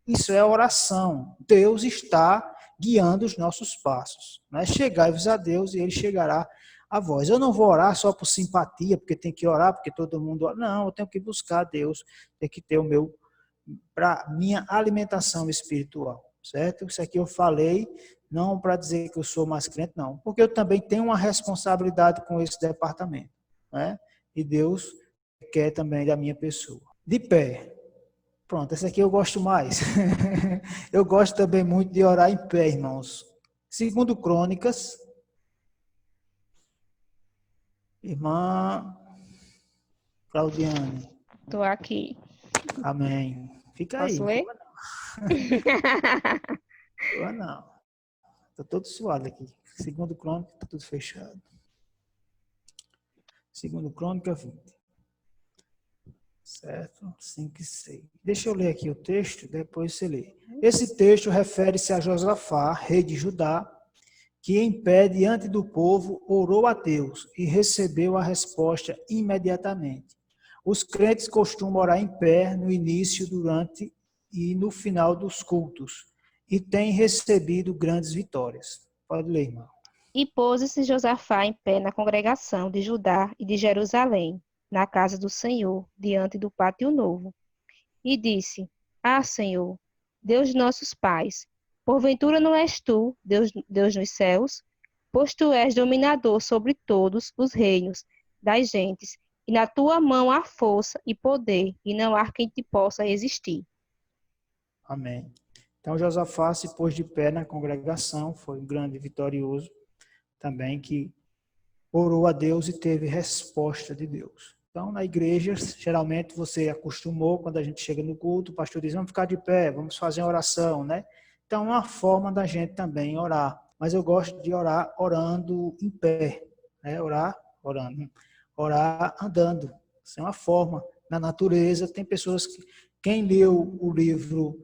Isso é oração. Deus está guiando os nossos passos. Né? Chegai-vos a Deus e ele chegará a vós. Eu não vou orar só por simpatia, porque tem que orar, porque todo mundo ora. Não, eu tenho que buscar a Deus, tem que ter para minha alimentação espiritual. Certo? Isso aqui eu falei, não para dizer que eu sou mais crente, não. Porque eu também tenho uma responsabilidade com esse departamento. Né? E Deus quer também da minha pessoa. De pé. Pronto, essa aqui eu gosto mais. Eu gosto também muito de orar em pé, irmãos. Segundo Crônicas, irmã Claudiane. Estou aqui. Amém. Fica aí. Posso Não ler? corra não. Estou todo suado aqui. Segundo Crônica, está tudo fechado. Segundo Crônica 20. Certo? 5 e 6. Deixa eu ler aqui o texto, depois você lê. Esse texto refere-se a Josafá, rei de Judá, que em pé diante do povo orou a Deus e recebeu a resposta imediatamente. Os crentes costumam orar em pé no início, durante e no final dos cultos e têm recebido grandes vitórias. Pode ler, irmão. E pôs-se Josafá em pé na congregação de Judá e de Jerusalém, na casa do Senhor, diante do pátio novo. E disse: Ah, Senhor, Deus de nossos pais, porventura não és tu, Deus nos céus? Pois tu és dominador sobre todos os reinos das gentes, e na tua mão há força e poder, e não há quem te possa resistir. Amém. Então Josafá se pôs de pé na congregação, foi um grande vitorioso também, que orou a Deus e teve resposta de Deus. Então, na igreja, geralmente você acostumou, quando a gente chega no culto, o pastor diz, vamos ficar de pé, vamos fazer uma oração, né? Então, é uma forma da gente também orar. Mas eu gosto de orar orando em pé, né? Orar orando, orar andando. Isso é uma forma. Na natureza, tem pessoas que, quem leu o livro,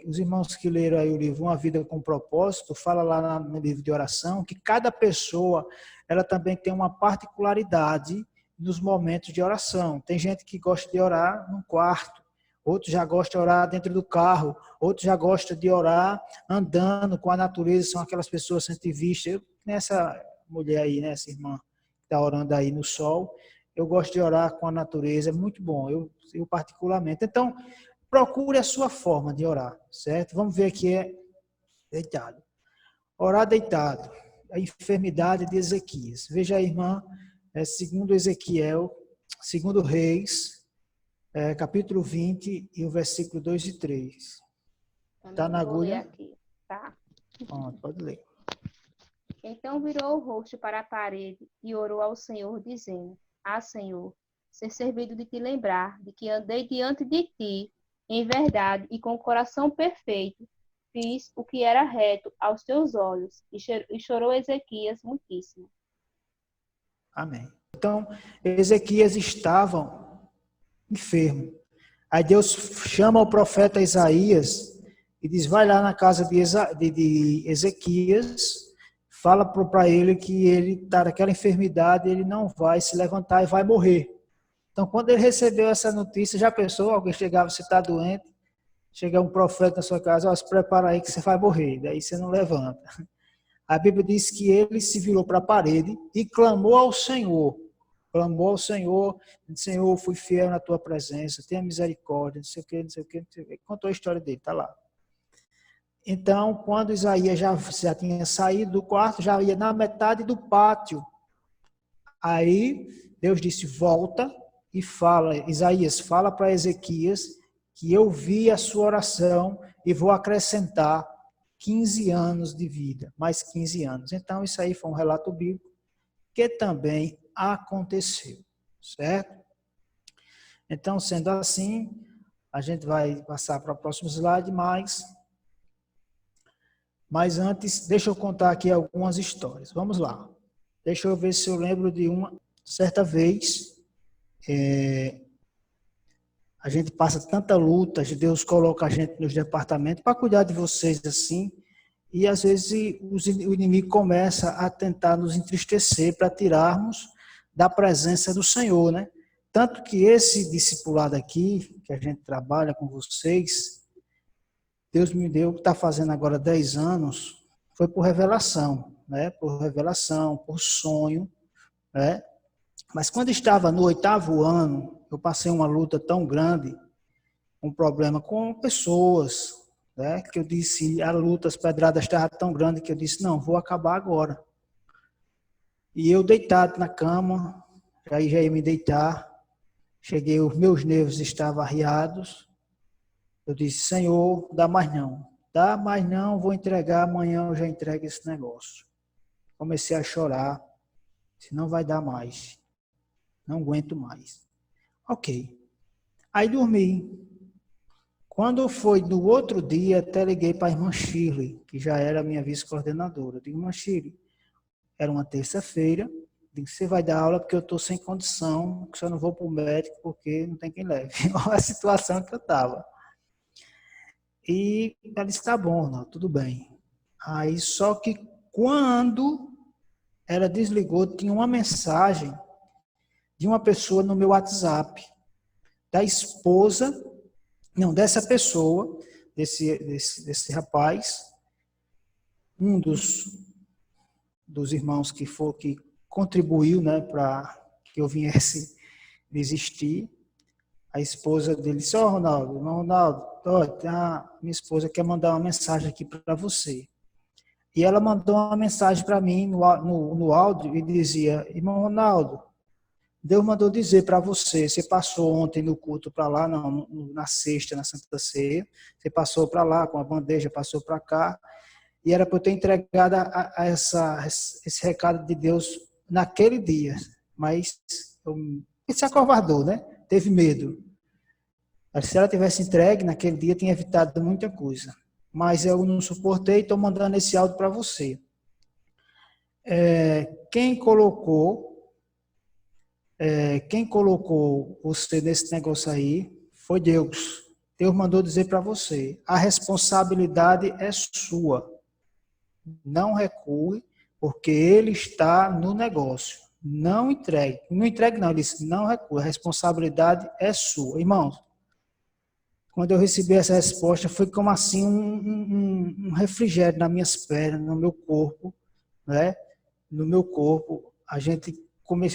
os irmãos que leram aí o livro Uma Vida com Propósito, fala lá no livro de oração, que cada pessoa, ela também tem uma particularidade nos momentos de oração. Tem gente que gosta de orar no quarto, outros já gostam de orar dentro do carro, outros já gostam de orar andando com a natureza, são aquelas pessoas sentivistas. Nessa mulher aí, né, essa irmã que está orando aí no sol, eu gosto de orar com a natureza, é muito bom, eu particularmente. Então, procure a sua forma de orar, certo? Vamos ver aqui, deitado. Orar deitado, a enfermidade de Ezequias. Veja aí, irmã, segundo Ezequiel, segundo Reis, capítulo 20 e o versículo 2 e 3. Está na agulha? Aqui, tá? Pode ler. Então virou o rosto para a parede e orou ao Senhor, dizendo: Ah, Senhor, ser servido de te lembrar de que andei diante de ti em verdade e com o coração perfeito, fiz o que era reto aos teus olhos. E chorou Ezequias muitíssimo. Amém. Então, Ezequias estava enfermo. Aí Deus chama o profeta Isaías e diz, vai lá na casa de Ezequias, fala para ele que ele está naquela enfermidade, ele não vai se levantar e vai morrer. Então, quando ele recebeu essa notícia, já pensou, alguém chegava, você está doente, chega um profeta na sua casa, se prepara aí que você vai morrer, daí você não levanta. A Bíblia diz que ele se virou para a parede e clamou ao Senhor. Clamou ao Senhor, disse, Senhor, fui fiel na tua presença, tenha misericórdia, não sei o que, não sei o que, não sei o que. Contou a história dele, está lá. Então, quando Isaías já tinha saído do quarto, já ia na metade do pátio. Aí, Deus disse, volta e fala, Isaías, fala para Ezequias que eu vi a sua oração e vou acrescentar 15 anos de vida, mais 15 anos. Então, isso aí foi um relato bíblico que também aconteceu, certo? Então, sendo assim, a gente vai passar para o próximo slide, mas antes, deixa eu contar aqui algumas histórias. Vamos lá. Deixa eu ver se eu lembro de uma. Certa vez, a gente passa tanta luta, Deus coloca a gente nos departamentos para cuidar de vocês assim, e às vezes o inimigo começa a tentar nos entristecer para tirarmos da presença do Senhor, né? Tanto que esse discipulado aqui, que a gente trabalha com vocês, Deus me deu, que está fazendo agora 10 anos, foi por revelação, né? Por revelação, por sonho, né? Mas quando estava no 8º ano, eu passei uma luta tão grande, um problema com pessoas, né? Que eu disse, a luta, as pedradas estavam tão grandes que eu disse, não, vou acabar agora. E eu deitado na cama, aí já ia me deitar, cheguei, os meus nervos estavam arriados, Eu disse, Senhor, dá mais não, vou entregar, amanhã eu já entrego esse negócio. Comecei a chorar, disse, não vai dar mais, não aguento mais. Ok. Aí dormi. Quando foi no outro dia, até liguei para a irmã Shirley, que já era a minha vice-coordenadora. Eu digo, irmã Shirley, era uma terça-feira, digo, você vai dar aula porque eu estou sem condição, que só não vou para o médico porque não tem quem leve. Olha a situação que eu estava. E ela disse, tá bom, não, tudo bem. Aí, só que quando ela desligou, tinha uma mensagem de uma pessoa no meu WhatsApp, da esposa, não, dessa pessoa, desse rapaz, um dos irmãos que contribuiu, né, para que eu viesse desistir. A esposa dele disse, Ronaldo, minha esposa quer mandar uma mensagem aqui para você. E ela mandou uma mensagem para mim no áudio e dizia, irmão Ronaldo, Deus mandou dizer para você, você passou ontem no culto para lá, não, na sexta, na Santa Ceia, você passou para lá com a bandeja, passou para cá, e era para eu ter entregado esse recado de Deus naquele dia, mas ele se acovardou, né? Teve medo. Mas se ela tivesse entregue naquele dia, tinha evitado muita coisa. Mas eu não suportei, estou mandando esse áudio para você. Quem colocou você nesse negócio aí foi Deus. Deus mandou dizer para você, a responsabilidade é sua. Não recue, porque Ele está no negócio. Não entregue. Não entregue não, ele disse, não recue, a responsabilidade é sua. Irmãos, quando eu recebi essa resposta, foi como assim um refrigério nas minhas pernas, no meu corpo, né? No meu corpo,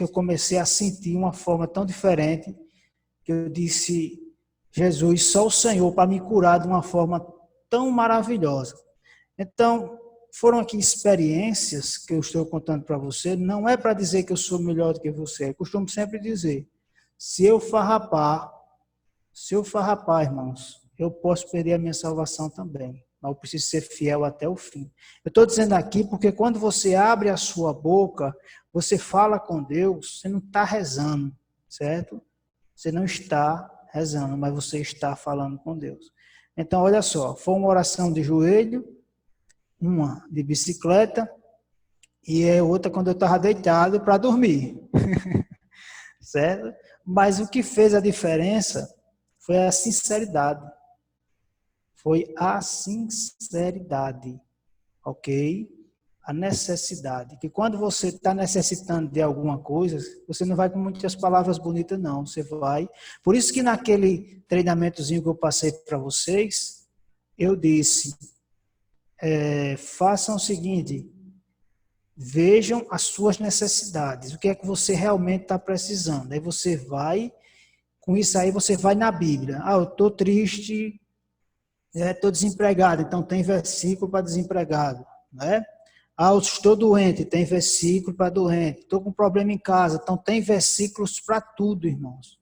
eu comecei a sentir uma forma tão diferente que eu disse, Jesus, só o Senhor para me curar de uma forma tão maravilhosa. Então, foram aqui experiências que eu estou contando para você, não é para dizer que eu sou melhor do que você, eu costumo sempre dizer, se eu farrapar, irmãos, eu posso perder a minha salvação também, mas eu preciso ser fiel até o fim. Eu estou dizendo aqui porque quando você abre a sua boca, você fala com Deus, você não está rezando, certo? Você não está rezando, mas você está falando com Deus. Então, olha só, foi uma oração de joelho, uma de bicicleta e outra quando eu estava deitado para dormir, certo? Mas o que fez a diferença foi a sinceridade. Foi a sinceridade, ok? A necessidade. Que quando você está necessitando de alguma coisa, você não vai com muitas palavras bonitas, não. Você vai. Por isso que naquele treinamentozinho que eu passei para vocês, eu disse, façam o seguinte, vejam as suas necessidades. O que é que você realmente está precisando? Aí você vai, com isso aí você vai na Bíblia. Eu estou triste, estou desempregado, então tem versículo para desempregado, né? Eu estou doente, tem versículo para doente. Estou com problema em casa, então tem versículos para tudo, irmãos.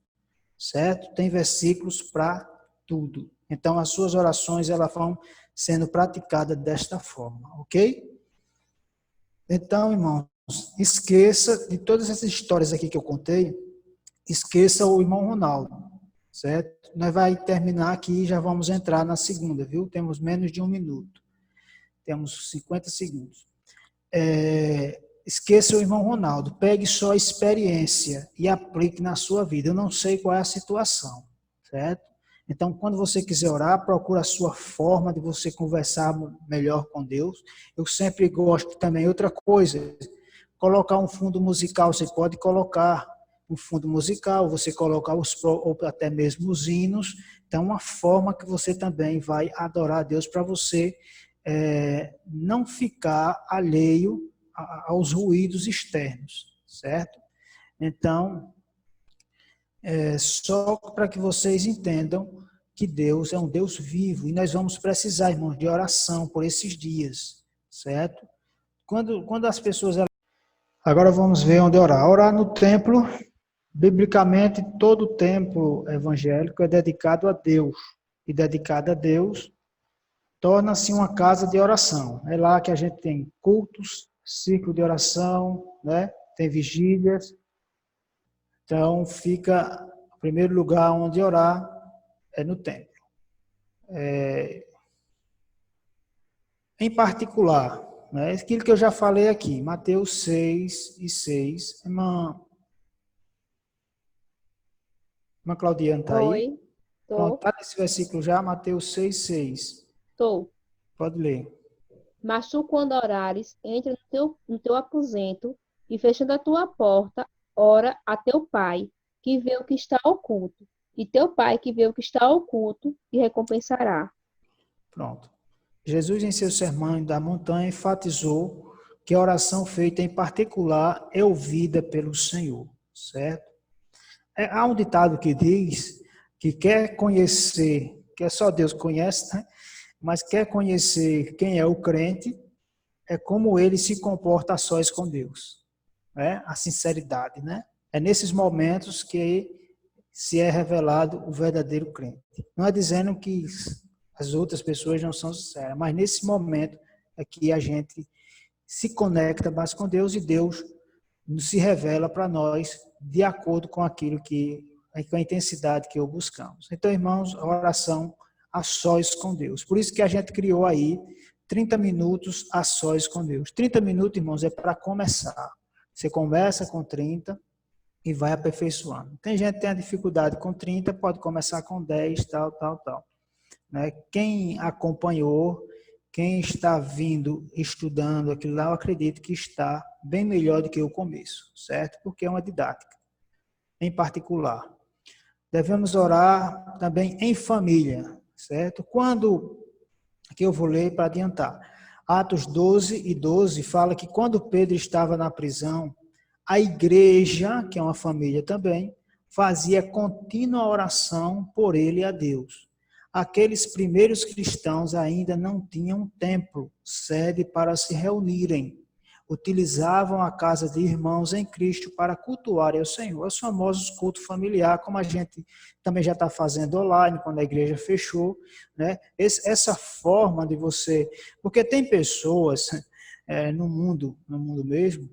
Certo? Tem versículos para tudo. Então as suas orações elas vão sendo praticadas desta forma, ok? Então, irmãos, esqueça de todas essas histórias aqui que eu contei, esqueça o irmão Ronaldo, certo? Nós vamos terminar aqui e já vamos entrar na segunda, viu? Temos menos de 1 minuto. Temos 50 segundos. Esqueça o irmão Ronaldo, pegue só a experiência e aplique na sua vida. Eu não sei qual é a situação, certo? Então, quando você quiser orar, procura a sua forma de você conversar melhor com Deus. Eu sempre gosto também, outra coisa, colocar um fundo musical, você pode colocar um fundo musical, você colocar ou até mesmo os hinos. Então, uma forma que você também vai adorar a Deus para você não ficar alheio aos ruídos externos, certo? Então, só para que vocês entendam que Deus é um Deus vivo e nós vamos precisar, irmãos, de oração por esses dias, certo? Quando as pessoas... Agora vamos ver onde orar. Orar no templo, biblicamente, todo o templo evangélico é dedicado a Deus. e dedicada a Deus, torna-se uma casa de oração. É lá que a gente tem cultos, ciclo de oração, né? Tem vigílias. Então, fica, o primeiro lugar onde orar é no templo. Em particular, né? Aquilo que eu já falei aqui, Mateus 6:6. Irmã Claudiana está aí? Oi, Pronto, tô, está nesse versículo já, Mateus 6:6. tô. Pode ler. Mas tu, quando orares, entra no teu aposento e, fechando a tua porta, ora a teu pai, que vê o que está oculto. E teu pai, que vê o que está oculto, te recompensará. Pronto. Jesus, em seu sermão da montanha, enfatizou que a oração feita em particular é ouvida pelo Senhor, certo? Há um ditado que diz que quer conhecer, que é só Deus que conhece, né? Mas quer conhecer quem é o crente, é como ele se comporta a sós com Deus, né? A sinceridade, né? É nesses momentos que se é revelado o verdadeiro crente. Não é dizendo que as outras pessoas não são sinceras, mas nesse momento é que a gente se conecta mais com Deus e Deus se revela para nós de acordo com aquilo com a intensidade que o buscamos. Então, irmãos, a oração a sós com Deus. Por isso que a gente criou aí 30 minutos a sós com Deus. 30 minutos, irmãos, é para começar. Você começa com 30 e vai aperfeiçoando. Tem gente que tem a dificuldade com 30, pode começar com 10, tal. Né? Quem acompanhou, quem está vindo, estudando aquilo lá, eu acredito que está bem melhor do que o começo, certo? Porque é uma didática, em particular. Devemos orar também em família, certo? Quando, aqui eu vou ler para adiantar, Atos 12:12 fala que quando Pedro estava na prisão, a igreja, que é uma família também, fazia contínua oração por ele a Deus. Aqueles primeiros cristãos ainda não tinham templo, sede para se reunirem. Utilizavam a casa de irmãos em Cristo para cultuarem ao Senhor. Os famosos cultos familiares, como a gente também já está fazendo online, quando a igreja fechou, né? Essa forma de você... Porque tem pessoas no mundo mesmo,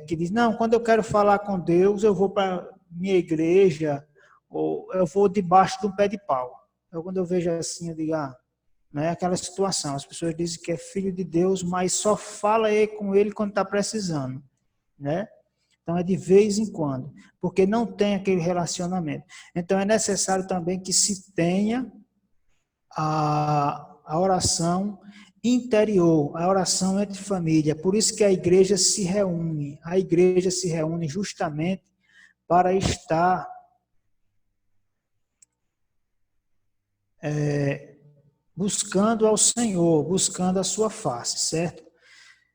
que diz, não, quando eu quero falar com Deus, eu vou para minha igreja, ou eu vou debaixo de um pé de pau. Então, quando eu vejo assim, eu digo, não é aquela situação. As pessoas dizem que é filho de Deus, mas só fala com ele quando está precisando, né? Então, é de vez em quando, porque não tem aquele relacionamento. Então, é necessário também que se tenha a oração interior, a oração entre família. Por isso que a igreja se reúne. A igreja se reúne justamente para estar buscando ao Senhor, buscando a sua face, certo?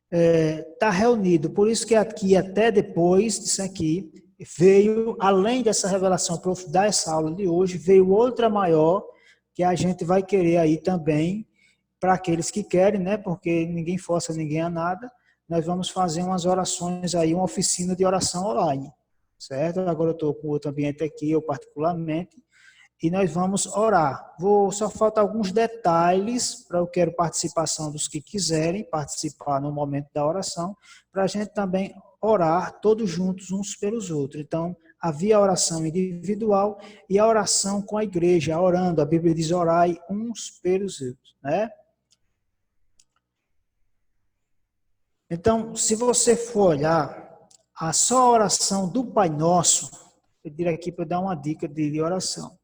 Está reunido. Por isso que aqui, até depois disso aqui, veio, além dessa revelação para eu dar essa aula de hoje, veio outra maior, que a gente vai querer aí também, para aqueles que querem, né? Porque ninguém força ninguém a nada. Nós vamos fazer umas orações aí, uma oficina de oração online, certo? Agora eu estou com outro ambiente aqui, eu particularmente, e nós vamos orar. Só falta alguns detalhes para eu quero participação dos que quiserem participar no momento da oração, para a gente também orar todos juntos uns pelos outros. Então, havia a oração individual e a oração com a igreja, orando. A Bíblia diz orai uns pelos outros, né? Então, se você for olhar a só oração do Pai Nosso, eu diria aqui para dar uma dica de oração.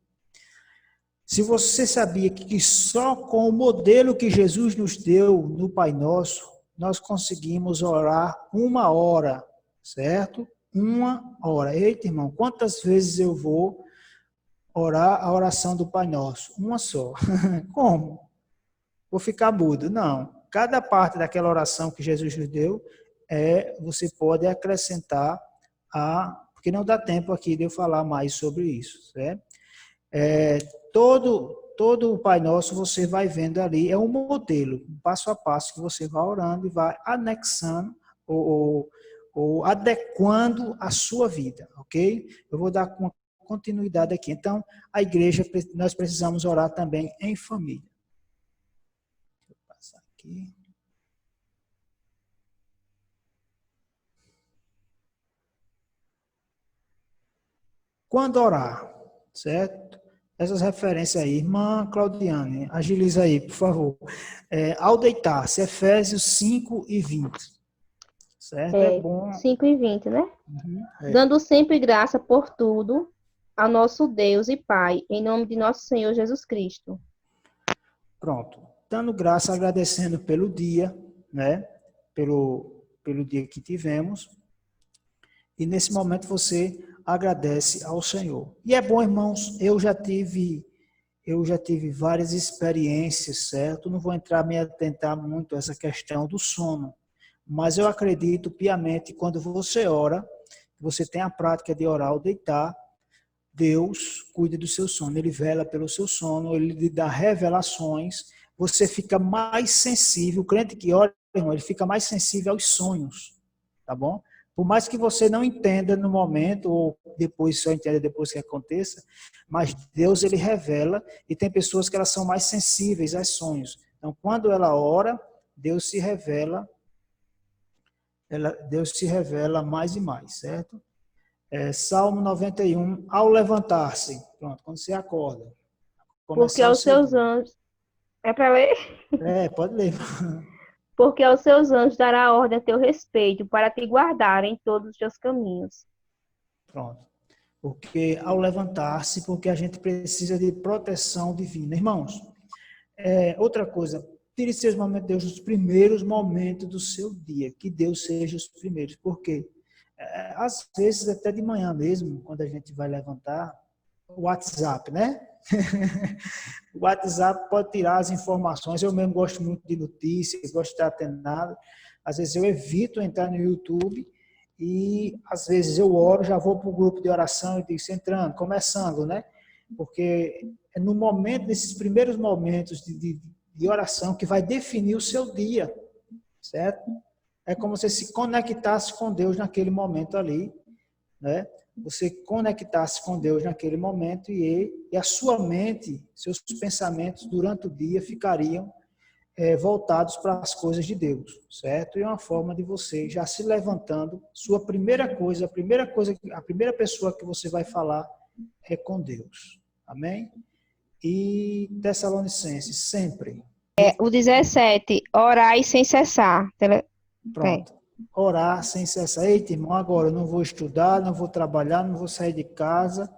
Se você sabia que só com o modelo que Jesus nos deu no Pai Nosso, nós conseguimos orar 1 hora, certo? 1 hora. Eita, irmão, quantas vezes eu vou orar a oração do Pai Nosso? Uma só. Como? Vou ficar mudo? Não. Cada parte daquela oração que Jesus nos deu, você pode acrescentar porque não dá tempo aqui de eu falar mais sobre isso, certo? Todo o Pai Nosso você vai vendo ali, é um modelo, passo a passo que você vai orando e vai anexando ou adequando a sua vida, ok? Eu vou dar uma continuidade aqui. Então, a igreja, nós precisamos orar também em família. Deixa eu passar aqui. Quando orar, certo? Essas referências aí, irmã Claudiane, agiliza aí, por favor. Ao deitar-se, Efésios 5:20. Certo? É bom. 5:20, né? Uhum, Dando sempre graça por tudo a nosso Deus e Pai, em nome de nosso Senhor Jesus Cristo. Pronto. Dando graça, agradecendo pelo dia, né? Pelo dia que tivemos. E nesse momento você agradece ao Senhor. E é bom, irmãos, eu já tive várias experiências, certo? Não vou me atentar muito a essa questão do sono, mas eu acredito piamente quando você ora, você tem a prática de orar ao deitar, Deus cuida do seu sono, Ele vela pelo seu sono, Ele lhe dá revelações, você fica mais sensível, o crente que ora, irmão, ele fica mais sensível aos sonhos, tá bom? Por mais que você não entenda no momento, ou depois só entenda depois que aconteça, mas Deus, Ele revela, e tem pessoas que elas são mais sensíveis aos sonhos. Então, quando ela ora, Deus se revela mais e mais, certo? Salmo 91, ao levantar-se, pronto, quando você acorda, Porque começar o aos seu seus dia. anjos... É para ler? Pode ler. Porque aos seus anjos dará ordem a teu respeito, para te guardarem em todos os teus caminhos. Pronto. Porque ao levantar-se, porque a gente precisa de proteção divina. Irmãos, outra coisa, tire seus momentos de Deus nos primeiros momentos do seu dia, que Deus seja os primeiros, porque às vezes até de manhã mesmo, quando a gente vai levantar, o WhatsApp, né? O WhatsApp pode tirar as informações, eu mesmo gosto muito de notícias, gosto de estar atento, às vezes eu evito entrar no YouTube e às vezes eu oro, já vou para o grupo de oração e digo, entrando, começando, né? Porque é no momento, nesses primeiros momentos de oração que vai definir o seu dia, certo? É como se se conectasse com Deus naquele momento ali, né? Você conectasse com Deus naquele momento e a sua mente, seus pensamentos durante o dia ficariam voltados para as coisas de Deus, certo? E é uma forma de você já se levantando, a primeira pessoa que você vai falar é com Deus. Amém? E Tessalonicenses, sempre. O 17, orai sem cessar. Pronto. Orar sem cessar. Eita, irmão, agora eu não vou estudar, não vou trabalhar, não vou sair de casa,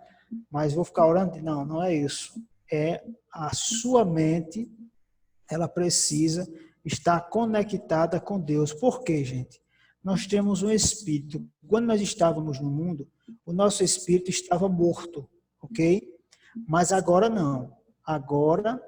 mas vou ficar orando. Não, não é isso. É a sua mente, ela precisa estar conectada com Deus. Por quê, gente? Nós temos um espírito. Quando nós estávamos no mundo, o nosso espírito estava morto, ok? Mas agora não. Agora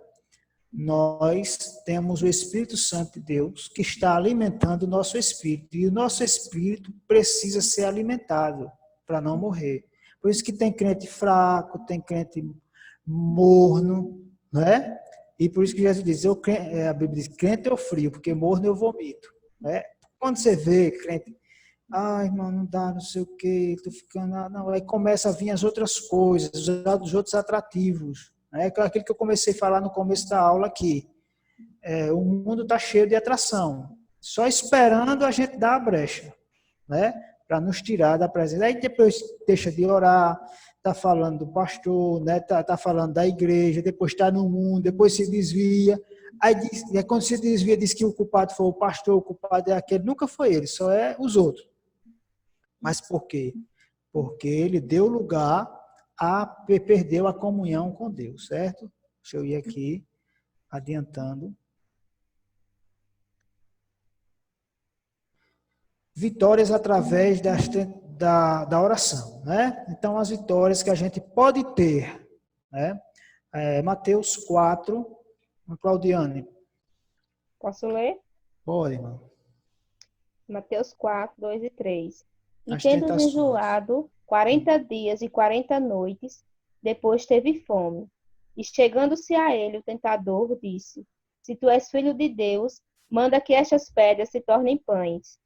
nós temos o Espírito Santo de Deus que está alimentando o nosso espírito. E o nosso espírito precisa ser alimentado para não morrer. Por isso que tem crente fraco, tem crente morno, né? E por isso que Jesus diz, a Bíblia diz, crente eu frio, porque morno eu vomito. Né? Quando você vê crente, irmão, não dá, não sei o quê, tô ficando... Não, aí começa a vir as outras coisas, os outros atrativos. Né? Aquilo que eu comecei a falar no começo da aula aqui. O mundo está cheio de atração. Só esperando a gente dar a brecha, né? Para nos tirar da presença. Aí depois deixa de orar, está falando do pastor, né? Tá falando da igreja, depois está no mundo, depois se desvia. Aí quando se desvia, diz que o culpado foi o pastor, o culpado é aquele. Nunca foi ele, só é os outros. Mas por quê? Porque ele deu lugar perdeu a comunhão com Deus, certo? Deixa eu ir aqui, adiantando. Vitórias através da oração, né? Então, as vitórias que a gente pode ter, né? Mateus 4, Claudiane. Posso ler? Pode, irmão. Mateus 4, 2 e 3. E As tendo tentações. jejuado 40 dias e 40 noites, depois teve fome. E chegando-se a ele, o tentador disse, se tu és filho de Deus, manda que estas pedras se tornem pães.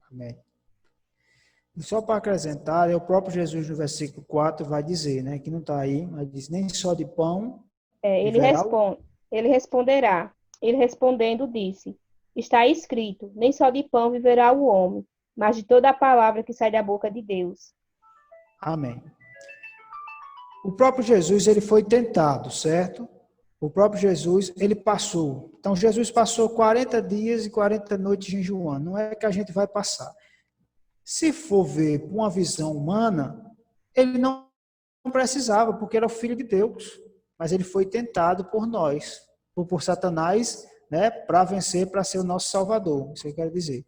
Amém. E só para acrescentar, é o próprio Jesus no versículo 4 vai dizer, né, que não está aí, mas diz, nem só de pão Ele viverá o... responde, ele responderá. Ele respondendo disse: Está escrito: Nem só de pão viverá o homem, mas de toda a palavra que sai da boca de Deus. Amém. O próprio Jesus, ele foi tentado, certo? O próprio Jesus, ele passou. Então, Jesus passou 40 dias e 40 noites jejuando. Não é que a gente vai passar. Se for ver por uma visão humana, ele não precisava, porque era o Filho de Deus. Mas ele foi tentado por nós, por Satanás, né, para vencer, para ser o nosso Salvador. Isso que eu quero dizer.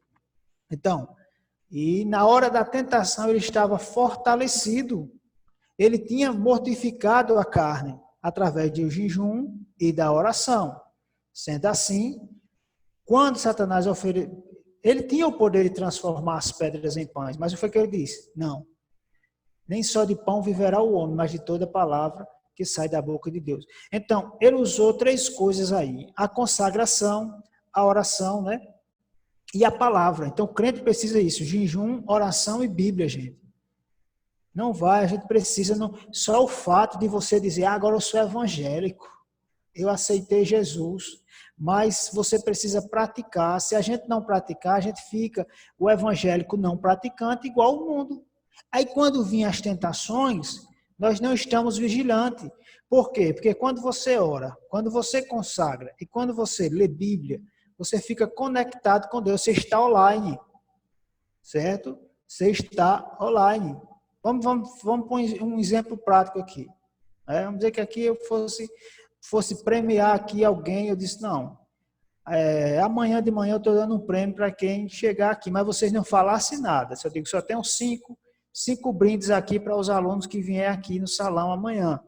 Então, e na hora da tentação, ele estava fortalecido. Ele tinha mortificado a carne através do jejum e da oração. Sendo assim, quando Satanás ofereceu, ele tinha o poder de transformar as pedras em pães, mas o que foi que ele disse? Não. Nem só de pão viverá o homem, mas de toda palavra que sai da boca de Deus. Então, ele usou 3 coisas aí: a consagração, a oração, né? E a palavra. Então, o crente precisa disso: jejum, oração e Bíblia, gente. Não vai, a gente precisa, não, só o fato de você dizer, agora eu sou evangélico, eu aceitei Jesus, mas você precisa praticar. Se a gente não praticar, a gente fica o evangélico não praticante igual o mundo. Aí quando vinham as tentações, nós não estamos vigilantes. Por quê? Porque quando você ora, quando você consagra e quando você lê Bíblia, você fica conectado com Deus, você está online, certo? Você está online. Vamos pôr um exemplo prático aqui. Vamos dizer que aqui eu fosse premiar aqui alguém, eu disse, não, amanhã de manhã eu estou dando um prêmio para quem chegar aqui, mas vocês não falassem nada. Eu digo que só tem uns 5 brindes aqui para os alunos que vierem aqui no salão amanhã.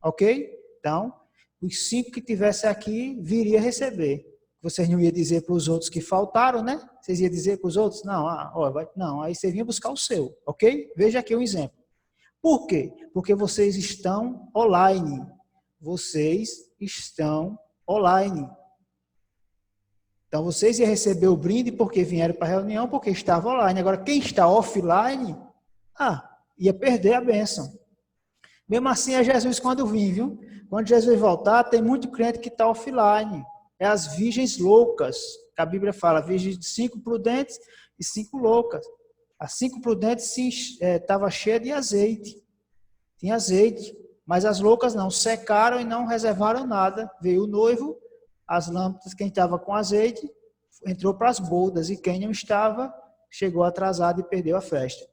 Ok? Então, os 5 que tivessem aqui viria receber. Vocês não iam dizer para os outros que faltaram, né? Vocês iam dizer para os outros? Não, não, aí você vinha buscar o seu, ok? Veja aqui um exemplo. Por quê? Porque vocês estão online. Vocês estão online. Então, vocês iam receber o brinde porque vieram para a reunião, porque estavam online. Agora, quem está offline, ia perder a bênção. Mesmo assim, é Jesus quando vir, viu? Quando Jesus voltar, tem muito crente que está offline. É as virgens loucas, que a Bíblia fala, virgens de 5 prudentes e 5 loucas. As 5 prudentes estavam cheias de azeite. Tinha azeite, mas as loucas não, secaram e não reservaram nada. Veio o noivo, as lâmpadas, quem estava com azeite, entrou para as bodas, e quem não estava, chegou atrasado e perdeu a festa.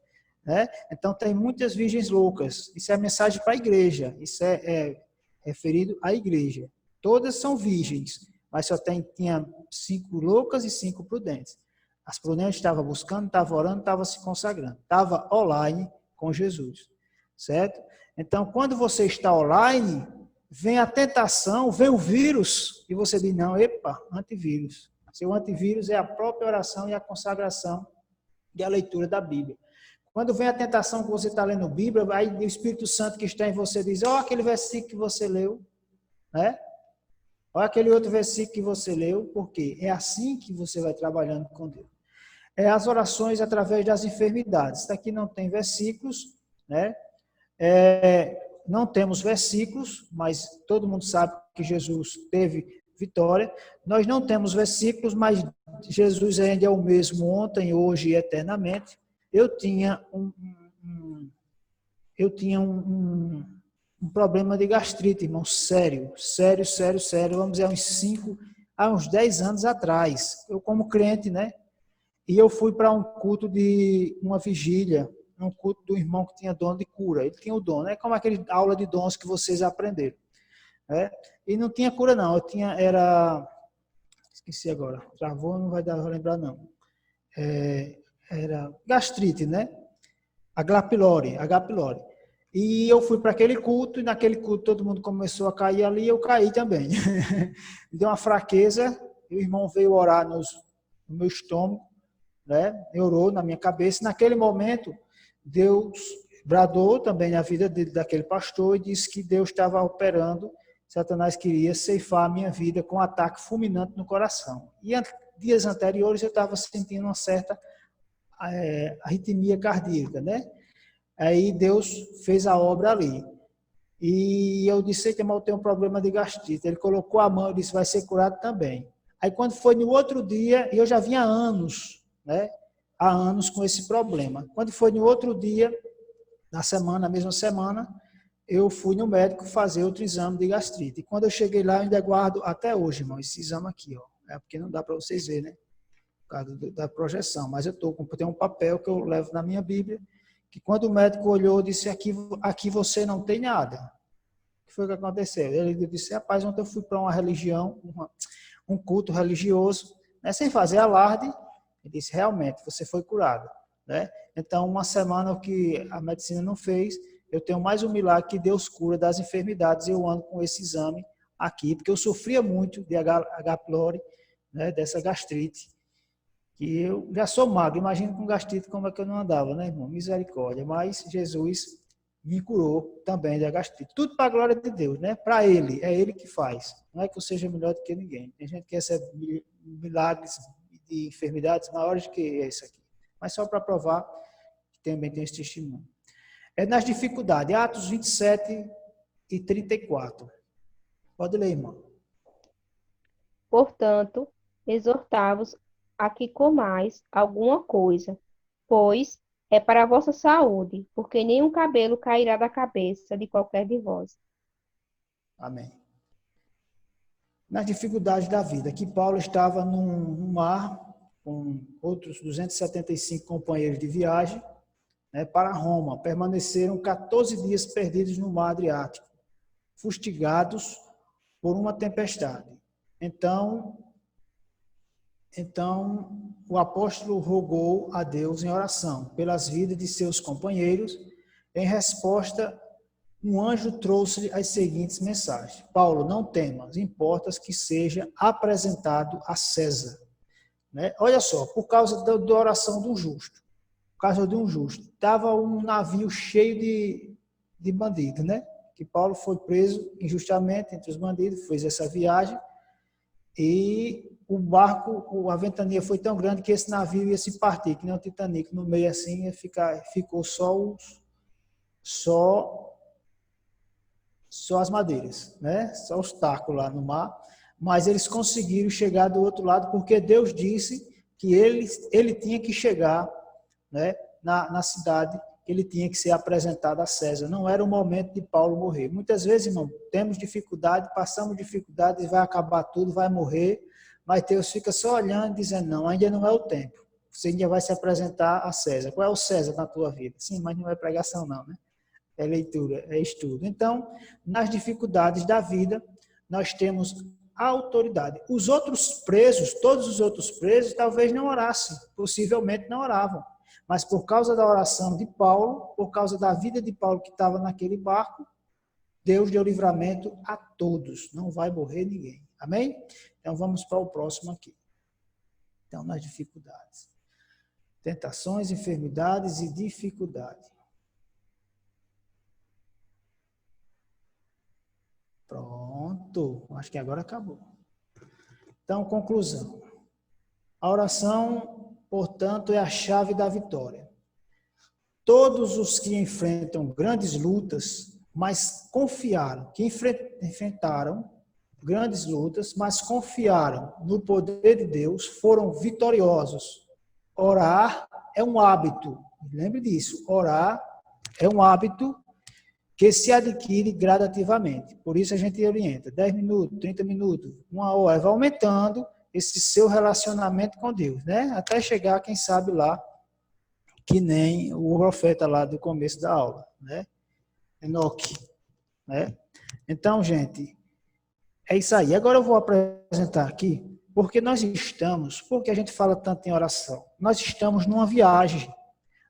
Né? Então, tem muitas virgens loucas. Isso é mensagem para a igreja. Isso é referido à igreja. Todas são virgens, mas só tinha 5 loucas e 5 prudentes. As prudentes estavam buscando, estavam orando, estavam se consagrando. Estava online com Jesus. Certo? Então, quando você está online, vem a tentação, vem o vírus, e você diz, não, antivírus. Seu antivírus é a própria oração e a consagração e a leitura da Bíblia. Quando vem a tentação que você está lendo a Bíblia, aí o Espírito Santo que está em você diz, aquele versículo que você leu, né? Olha aquele outro versículo que você leu, porque é assim que você vai trabalhando com Deus. As orações através das enfermidades. Isso aqui não tem versículos, né? Não temos versículos, mas todo mundo sabe que Jesus teve vitória. Nós não temos versículos, mas Jesus ainda é o mesmo ontem, hoje e eternamente. Eu tinha um problema de gastrite, irmão, sério, vamos dizer, há uns 10 anos atrás. Eu como crente, né? E eu fui para um culto de uma vigília, um culto do irmão que tinha dom de cura. Ele tinha o dom, né? Como aquele aula de dons que vocês aprenderam. Né? E não tinha cura, não. Esqueci agora. Travou, não vai dar para lembrar, não. Era gastrite, né? H. pylori. E eu fui para aquele culto, e naquele culto todo mundo começou a cair ali, e eu caí também. Me deu uma fraqueza, e o irmão veio orar no meu estômago, né? Orou na minha cabeça. Naquele momento, Deus bradou também na vida daquele pastor e disse que Deus estava operando. Satanás queria ceifar a minha vida com um ataque fulminante no coração. E dias anteriores eu estava sentindo uma certa arritmia cardíaca, né? Aí Deus fez a obra ali. E eu disse que eu tenho um problema de gastrite. Ele colocou a mão e disse, vai ser curado também. Aí quando foi no outro dia, e eu já vinha há anos, né? Há anos com esse problema. Quando foi no outro dia, na mesma semana, eu fui no médico fazer outro exame de gastrite. E quando eu cheguei lá, eu ainda guardo até hoje, irmão, esse exame aqui, ó. É porque não dá para vocês verem, né? Por causa da projeção. Mas eu tenho um papel que eu levo na minha Bíblia, que quando o médico olhou, disse, aqui você não tem nada. O que foi que aconteceu? Ele disse, rapaz, ontem eu fui para uma religião, um culto religioso, né, sem fazer alarde. Ele disse, realmente, você foi curado. Né? Então, uma semana, o que a medicina não fez, eu tenho mais um milagre que Deus cura das enfermidades, e eu ando com esse exame aqui, porque eu sofria muito de H. pylori, né, dessa gastrite, que eu já sou magro, imagina com gastrite como é que eu não andava, né, irmão? Misericórdia. Mas Jesus me curou também da gastrite. Tudo para a glória de Deus, né? Para Ele, é Ele que faz. Não é que eu seja melhor do que ninguém. Tem gente que recebe milagres de enfermidades maiores do que esse aqui. Mas só para provar que também tem esse testemunho. É nas dificuldades, Atos 27 e 34. Pode ler, irmão. Portanto, exortavos a que comais alguma coisa, pois é para a vossa saúde, porque nenhum cabelo cairá da cabeça de qualquer de vós. Amém. Nas dificuldades da vida, que Paulo estava num mar com outros 275 companheiros de viagem, né, para Roma. Permaneceram 14 dias perdidos no mar Adriático, fustigados por uma tempestade. Então, o apóstolo rogou a Deus em oração pelas vidas de seus companheiros. Em resposta, um anjo trouxe-lhe as seguintes mensagens. Paulo, não temas, importa que seja apresentado a César. Né? Olha só, por causa da oração do justo. Por causa de um justo. Estava um navio cheio de bandidos, né? Que Paulo foi preso injustamente entre os bandidos, fez essa viagem. E o barco, a ventania foi tão grande que esse navio ia se partir, que nem o Titanic, no meio assim, ficou só as madeiras, né? Só os tacos lá no mar. Mas eles conseguiram chegar do outro lado, porque Deus disse que ele tinha que chegar, né, na cidade, que ele tinha que ser apresentado a César. Não era o momento de Paulo morrer. Muitas vezes, irmão, temos dificuldade, passamos dificuldade, vai acabar tudo, vai morrer, mas Deus fica só olhando e dizendo, não, ainda não é o tempo. Você ainda vai se apresentar a César. Qual é o César na tua vida? Sim, mas não é pregação não, né? É leitura, é estudo. Então, nas dificuldades da vida, nós temos a autoridade. Os outros presos, todos os outros presos, talvez não orassem, possivelmente não oravam. Mas por causa da oração de Paulo, por causa da vida de Paulo que estava naquele barco, Deus deu livramento a todos. Não vai morrer ninguém. Amém? Então vamos para o próximo aqui. Então, nas dificuldades. Tentações, enfermidades e dificuldade. Pronto. Acho que agora acabou. Então, conclusão. A oração, portanto, é a chave da vitória. Todos os que enfrentam grandes lutas, mas confiaram, que enfrentaram grandes lutas, mas confiaram no poder de Deus, foram vitoriosos. Orar é um hábito. Lembre disso. Orar é um hábito que se adquire gradativamente. Por isso a gente orienta 10 minutos, 30 minutos, 1 hora, vai aumentando esse seu relacionamento com Deus, né? Até chegar, quem sabe, lá, que nem o profeta lá do começo da aula, né? Enoque, né? Então, gente, é isso aí. Agora eu vou apresentar aqui, porque a gente fala tanto em oração, nós estamos numa viagem.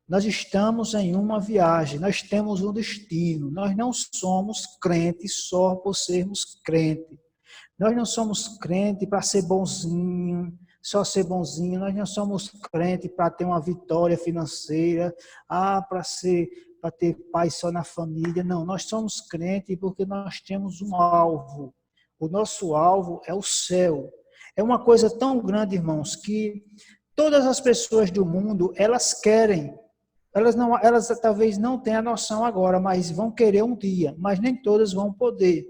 Nós estamos em uma viagem, nós temos um destino. Nós não somos crentes só por sermos crentes. Nós não somos crentes para ser bonzinho, só ser bonzinho. Nós não somos crentes para ter uma vitória financeira, para ter paz só na família. Não, nós somos crentes porque nós temos um alvo. O nosso alvo é o céu. É uma coisa tão grande, irmãos, que todas as pessoas do mundo, elas querem, elas talvez não tenham a noção agora, mas vão querer um dia, mas nem todas vão poder.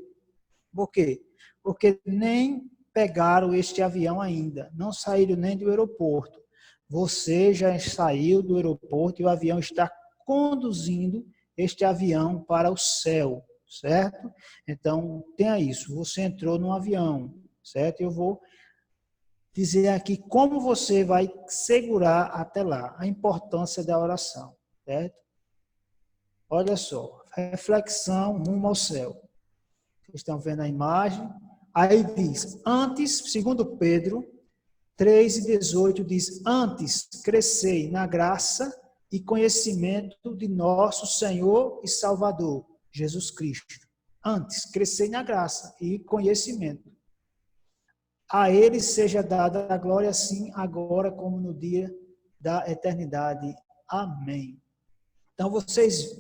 Por quê? Porque nem pegaram este avião ainda, não saíram nem do aeroporto. Você já saiu do aeroporto e o avião está conduzindo este avião para o céu, certo? Então, tenha isso. Você entrou num avião, certo? Eu vou dizer aqui como você vai segurar até lá, a importância da oração, certo? Olha só, reflexão rumo ao céu. Vocês estão vendo a imagem? Aí diz, antes, segundo Pedro 3:18 diz, antes crescei na graça e conhecimento de nosso Senhor e Salvador, Jesus Cristo. Antes, crescei na graça e conhecimento. A Ele seja dada a glória, assim, agora como no dia da eternidade. Amém. Então, vocês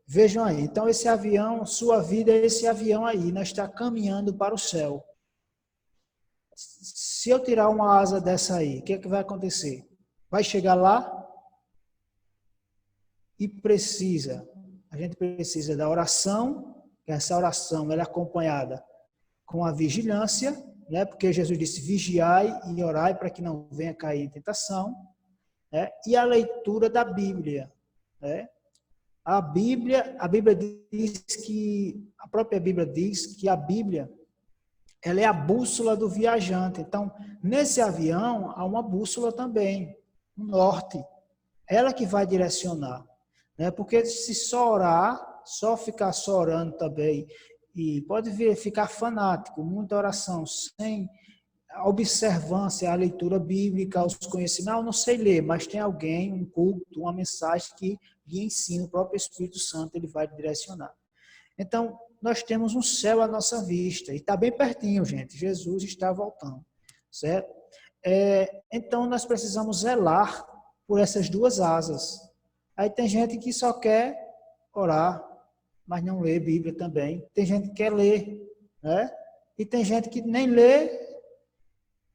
vejam aí. Então, esse avião, sua vida é esse avião aí, nós está caminhando para o céu. Se eu tirar uma asa dessa aí, o que é que vai acontecer? Vai chegar lá e a gente precisa da oração, que essa oração ela é acompanhada com a vigilância, né? Porque Jesus disse, vigiai e orai para que não venha cair em tentação, né? E a leitura da Bíblia, né? A Bíblia diz que, a própria Bíblia diz que a Bíblia ela é a bússola do viajante. Então, nesse avião, há uma bússola também, um norte. Ela que vai direcionar. Né? Porque se só orar, só ficar só orando também, e pode ficar fanático, muita oração, sem a observância, a leitura bíblica, os conhecimentos. Eu não sei ler, mas tem alguém, um culto, uma mensagem que lhe ensina, o próprio Espírito Santo, ele vai direcionar. Então, nós temos um céu à nossa vista, e está bem pertinho, gente. Jesus está voltando, certo? Então, nós precisamos zelar por essas duas asas. Aí tem gente que só quer orar, mas não lê Bíblia também. Tem gente que quer ler, né? E tem gente que nem lê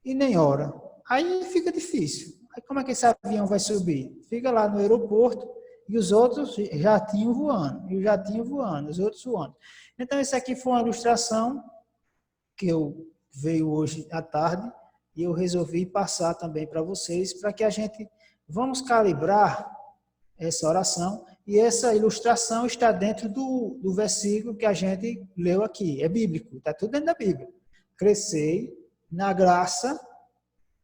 e nem ora. Aí fica difícil. Aí como é que esse avião vai subir? Fica lá no aeroporto e os outros já tinham voando, os outros voando. Então, isso aqui foi uma ilustração que eu veio hoje à tarde e eu resolvi passar também para vocês, para que a gente vamos calibrar essa oração, e essa ilustração está dentro do versículo que a gente leu aqui, é bíblico, está tudo dentro da Bíblia. Crescei na graça,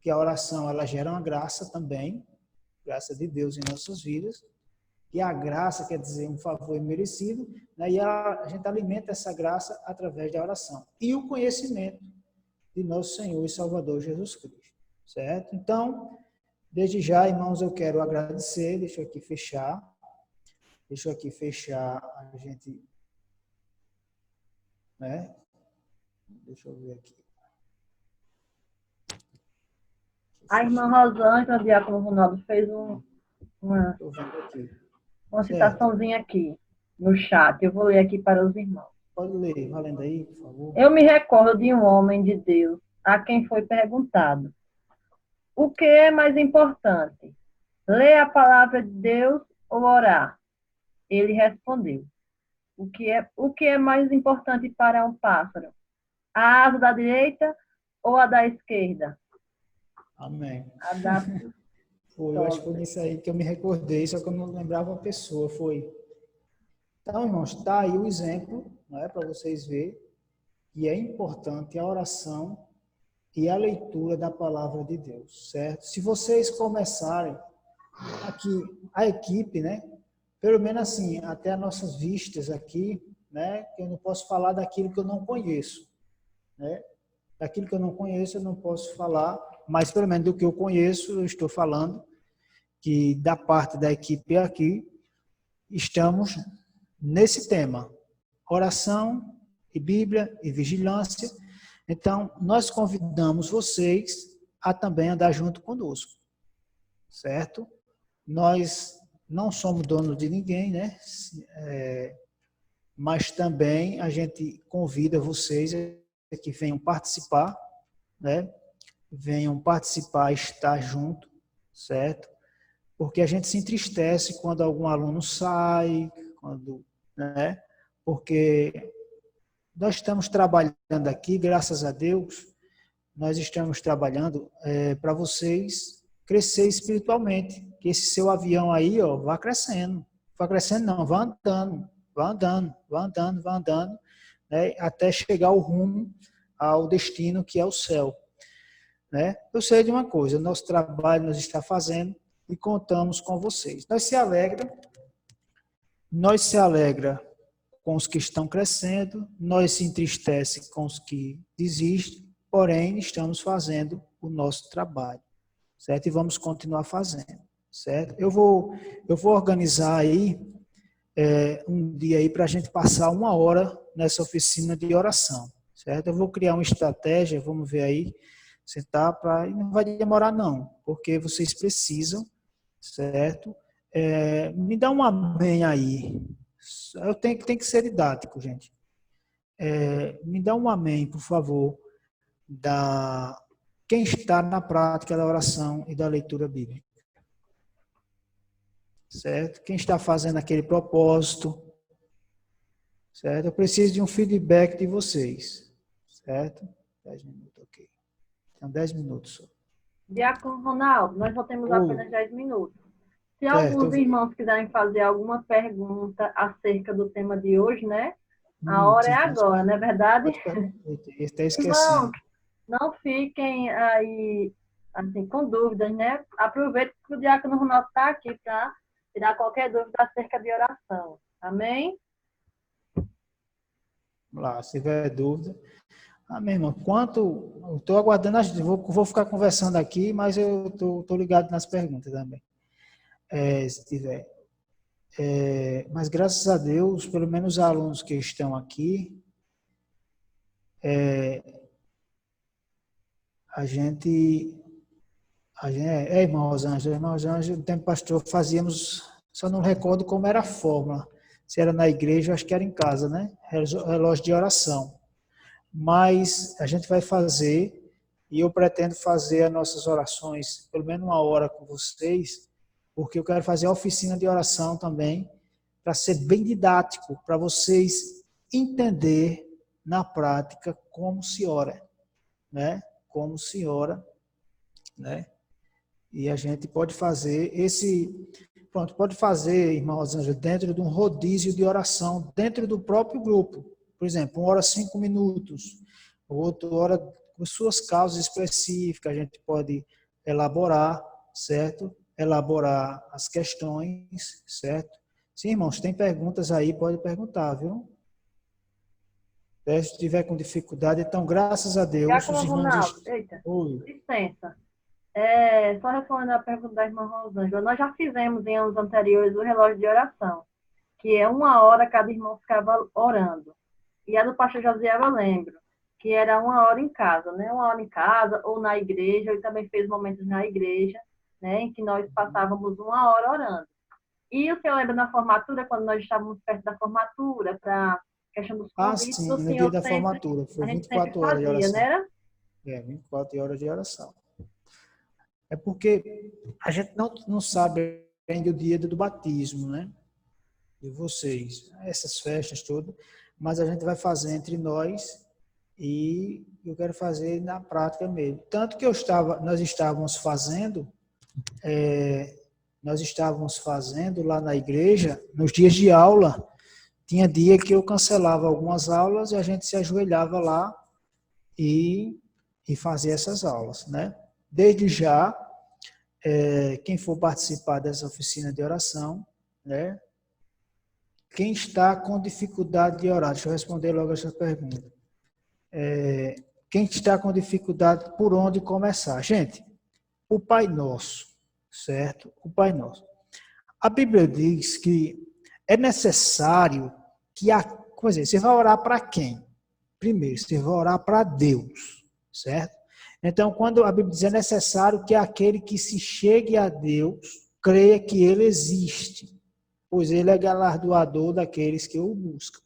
que a oração ela gera uma graça também, graça de Deus em nossas vidas, e a graça quer dizer um favor imerecido, né? E a gente alimenta essa graça através da oração. E o conhecimento de nosso Senhor e Salvador Jesus Cristo, certo? Então, desde já, irmãos, eu quero agradecer, deixa eu aqui fechar, a gente, né? Deixa eu ver aqui. A irmã Rosângela, o diácono Ronaldo, fez uma citaçãozinha aqui no chat. Eu vou ler aqui para os irmãos. Pode ler, valendo aí, por favor. Eu me recordo de um homem de Deus a quem foi perguntado: o que é mais importante? Ler a palavra de Deus ou orar? Ele respondeu: o que é mais importante para um pássaro? A asa da direita ou a da esquerda? Amém. A da... Foi, eu acho que foi nisso aí que eu me recordei, só que eu não lembrava a pessoa, foi. Então, irmãos, está aí o exemplo, né, para vocês verem, que é importante a oração e a leitura da palavra de Deus, certo? Se vocês começarem aqui, a equipe, né, pelo menos assim, até as nossas vistas aqui, né, que eu não posso falar daquilo que eu não conheço, né? Daquilo que eu não conheço, eu não posso falar, mas pelo menos do que eu conheço, eu estou falando que da parte da equipe aqui, estamos nesse tema, oração e Bíblia e vigilância. Então, nós convidamos vocês a também andar junto conosco, certo? Nós não somos donos de ninguém, né? Mas também a gente convida vocês que venham participar, né? Venham participar, estar junto, certo? Porque a gente se entristece quando algum aluno sai, né? Porque nós estamos trabalhando aqui, graças a Deus, nós estamos trabalhando para vocês crescer espiritualmente. Que esse seu avião aí, ó, vá crescendo. Vá crescendo não, vá andando, vá andando, vá andando, vá andando, né? Até chegar ao rumo, ao destino que é o céu. Né? Eu sei de uma coisa, nosso trabalho nós está fazendo e contamos com vocês. Nós se alegra com os que estão crescendo, nós se entristece com os que desistem, porém estamos fazendo o nosso trabalho, certo? E vamos continuar fazendo, certo? Eu vou organizar aí um dia aí para a gente passar 1 hora nessa oficina de oração, certo? Eu vou criar uma estratégia, vamos ver aí, sentar para não vai demorar não, porque vocês precisam, certo? Me dá um amém aí. Eu tenho que ser didático, gente. Me dá um amém, por favor, quem está na prática da oração e da leitura bíblica. Certo? Quem está fazendo aquele propósito, certo? Eu preciso de um feedback de vocês, certo? 10 minutos, ok. Então, 10 minutos só. Diácono Ronaldo, nós só temos apenas 10 minutos. Se Certo, alguns irmãos quiserem fazer alguma pergunta acerca do tema de hoje, né? A hora é agora, não é verdade? Está esquecendo. Irmãos, não fiquem aí assim, com dúvidas, né? Aproveite que o Diácono Ronaldo está aqui para tirar qualquer dúvida acerca de oração. Amém? Vamos lá, se tiver dúvida. Amém, irmão. Eu estou aguardando, vou ficar conversando aqui, mas eu estou ligado nas perguntas também. Se tiver. Mas graças a Deus, pelo menos os alunos que estão aqui, irmão Rosângela, no tempo pastor fazíamos, só não recordo como era a fórmula, se era na igreja, acho que era em casa, né? Relógio de oração. Mas a gente vai fazer, e eu pretendo fazer as nossas orações, pelo menos 1 hora com vocês, porque eu quero fazer a oficina de oração também, para ser bem didático, para vocês entender na prática como se ora, né? Como se ora, né? E a gente pode fazer pode fazer, irmã Rosângela, dentro de um rodízio de oração, dentro do próprio grupo. Por exemplo, 1 hora 5 minutos, outra hora com suas causas específicas, a gente pode elaborar, certo? Elaborar as questões, certo? Sim, irmãos, tem perguntas aí, pode perguntar, viu? Se tiver com dificuldade, então, graças a Deus, Diácono os irmãos... Ronaldo, eita, licença. Só respondendo a pergunta da irmã Rosângela, nós já fizemos em anos anteriores o relógio de oração, que é 1 hora cada irmão ficava orando. E a do pastor Josiel eu lembro, que era 1 hora em casa, né? 1 hora em casa ou na igreja, ele também fez momentos na igreja, né? Em que nós passávamos 1 hora orando. E o senhor lembra na formatura, quando nós estávamos perto da formatura, para a questão dos convites, sim, o no senhor dia da sempre, formatura, foi a gente 24 sempre horas de fazia, oração. né? 24 horas de oração. É porque a gente não sabe ainda o dia do batismo, né? De vocês, essas festas todas, mas a gente vai fazer entre nós e eu quero fazer na prática mesmo. Tanto que nós estávamos fazendo lá na igreja, nos dias de aula, tinha dia que eu cancelava algumas aulas e a gente se ajoelhava lá e fazia essas aulas, né? Desde já, quem for participar dessa oficina de oração, né? Quem está com dificuldade de orar? Deixa eu responder logo essa pergunta. Quem está com dificuldade, por onde começar? Gente, o Pai Nosso, certo? O Pai Nosso. A Bíblia diz que é necessário que você vai orar para quem? Primeiro, você vai orar para Deus, certo? Então, quando a Bíblia diz é necessário que aquele que se chegue a Deus creia que Ele existe, pois Ele é galardoador daqueles que o buscam.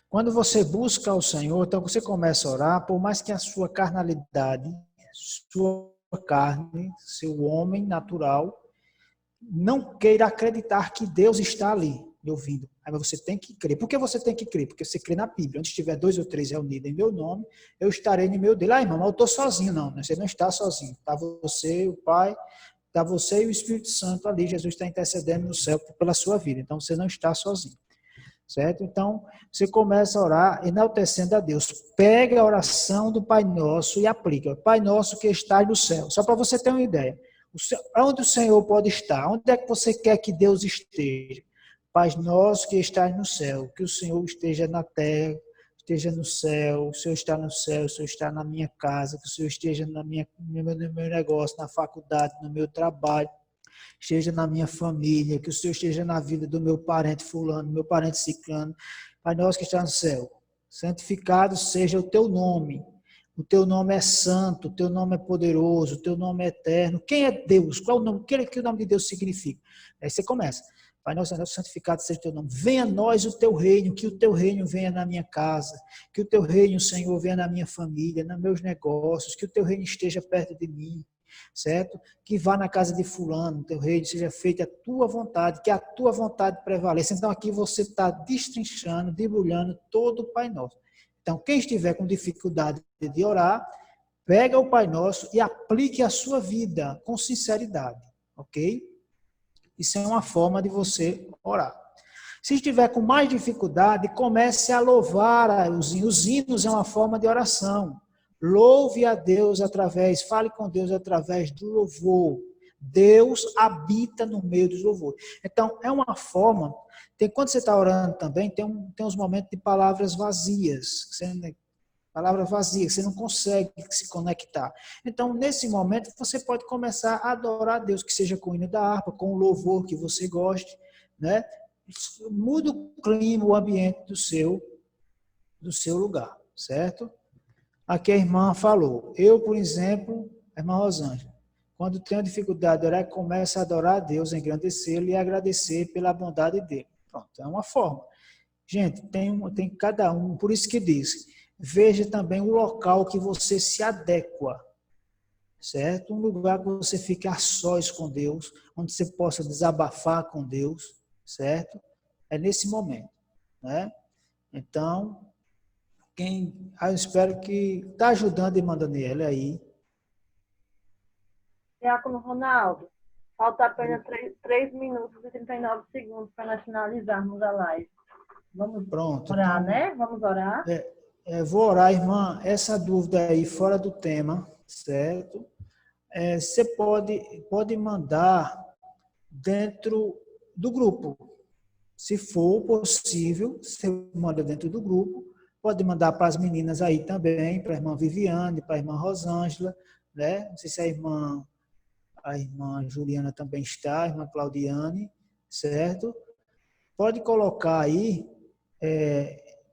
Quando você busca o Senhor, então você começa a orar, por mais que a sua carnalidade, sua carne, seu homem natural, não queira acreditar que Deus está ali, me ouvindo. Aí você tem que crer. Por que você tem que crer? Porque você crê na Bíblia. Onde estiver 2 ou 3 reunidos em meu nome, eu estarei no meio dele. Ah, irmão, mas eu estou sozinho. Não, você não está sozinho. Está você, o Pai, está você e o Espírito Santo ali. Jesus está intercedendo no céu pela sua vida. Então, você não está sozinho. Certo? Então, você começa a orar enaltecendo a Deus. Pega a oração do Pai Nosso e aplica. Pai Nosso que está no céu. Só para você ter uma ideia. Onde o Senhor pode estar? Onde é que você quer que Deus esteja? Pai Nosso que está no céu. Que o Senhor esteja na terra, esteja no céu. O Senhor está no céu, o Senhor está na minha casa. Que o Senhor esteja no meu negócio, na faculdade, no meu trabalho. Esteja na minha família, que o Senhor esteja na vida do meu parente fulano, meu parente ciclano. Pai nosso que está no céu, santificado seja o teu nome. O teu nome é santo, o teu nome é poderoso, o teu nome é eterno. Quem é Deus? Qual o nome? O que o nome de Deus significa? Aí você começa. Pai nosso, santificado seja o teu nome. Venha a nós o teu reino, que o teu reino venha na minha casa, que o teu reino, Senhor, venha na minha família, nos meus negócios, que o teu reino esteja perto de mim. Certo? Que vá na casa de fulano, teu reino seja feita a tua vontade, que a tua vontade prevaleça. Então aqui você está destrinchando, debulhando todo o Pai Nosso. Então quem estiver com dificuldade de orar, pega o Pai Nosso e aplique a sua vida com sinceridade, ok? Isso é uma forma de você orar. Se estiver com mais dificuldade, comece a louvar os hinos. Os hinos é uma forma de oração. Louve a Deus fale com Deus através do louvor. Deus habita no meio dos louvores. Então, é uma forma, quando você está orando também, tem uns momentos de palavras vazias, que você não consegue se conectar. Então, nesse momento, você pode começar a adorar a Deus, que seja com o hino da harpa, com o louvor que você goste, né? Muda o clima, o ambiente do seu lugar, certo? Aqui a irmã falou, eu, por exemplo, a irmã Rosângela, quando tenho dificuldade de orar, começo a adorar a Deus, engrandecê-lo e agradecer pela bondade dele. Pronto, é uma forma. Gente, tem cada um, por isso que diz, veja também o local que você se adequa, certo? Um lugar que você fique a sós com Deus, onde você possa desabafar com Deus, certo? É nesse momento, né? Então, eu espero que está ajudando a irmã Daniela aí. Diácono Ronaldo, falta apenas 3 minutos e 39 segundos para nós finalizarmos a live. Vamos orar, então, né? Vamos orar? Vou orar, irmã. Essa dúvida aí, fora do tema, certo? Você pode mandar dentro do grupo. Se for possível, você manda dentro do grupo. Pode mandar para as meninas aí também, para a irmã Viviane, para a irmã Rosângela, né? Não sei se a irmã Juliana também está, a irmã Claudiane, certo? Pode colocar aí,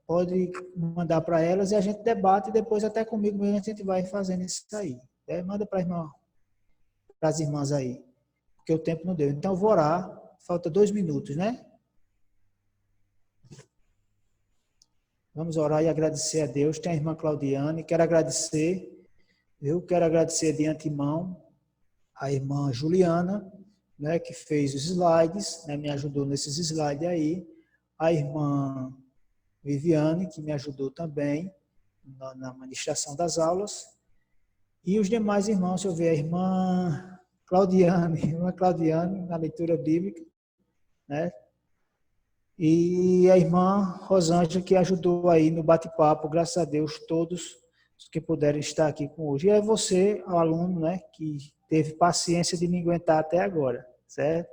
pode mandar para elas e a gente debate e depois até comigo mesmo a gente vai fazendo isso aí. Manda para as irmãs aí, porque o tempo não deu. Então eu vou orar, falta 2 minutos, né? Vamos orar e agradecer a Deus. Tem a irmã Claudiane, quero agradecer de antemão a irmã Juliana, né, que fez os slides, né, me ajudou nesses slides aí, a irmã Viviane, que me ajudou também na ministração das aulas, e os demais irmãos, deixa eu ver, a irmã Claudiane, na leitura bíblica, né, e a irmã Rosângela, que ajudou aí no bate-papo, graças a Deus, todos os que puderam estar aqui com hoje. E é você, o aluno, né, que teve paciência de me aguentar até agora, certo?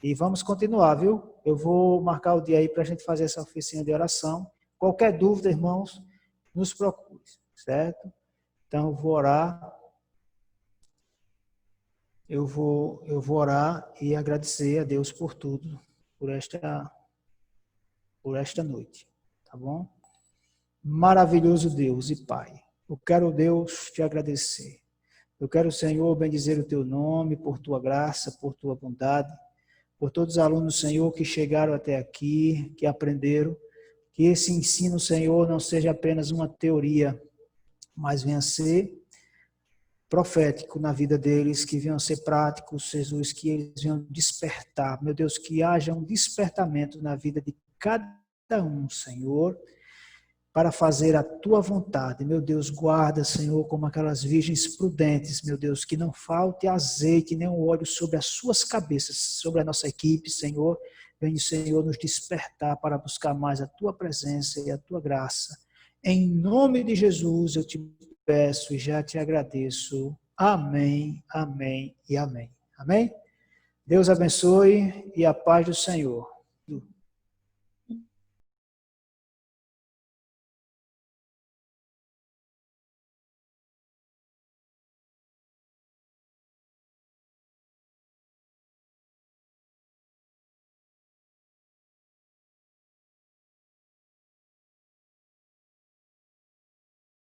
E vamos continuar, viu? Eu vou marcar o dia aí para a gente fazer essa oficina de oração. Qualquer dúvida, irmãos, nos procure, certo? Então, eu vou orar. Eu vou orar e agradecer a Deus por tudo, por esta noite, tá bom? Maravilhoso Deus e Pai, eu quero, Deus, te agradecer. Eu quero, Senhor, bendizer o teu nome por tua graça, por tua bondade, por todos os alunos, Senhor, que chegaram até aqui, que aprenderam, que esse ensino, Senhor, não seja apenas uma teoria, mas venha a ser profético na vida deles, que venham ser práticos, Jesus, que eles venham despertar. Meu Deus, que haja um despertamento na vida de cada um, Senhor, para fazer a tua vontade. Meu Deus, guarda, Senhor, como aquelas virgens prudentes, meu Deus, que não falte azeite nem um óleo sobre as suas cabeças, sobre a nossa equipe, Senhor. Venha, Senhor, nos despertar para buscar mais a tua presença e a tua graça. Em nome de Jesus, eu te peço e já te agradeço. Amém, amém e amém. Amém? Deus abençoe e a paz do Senhor.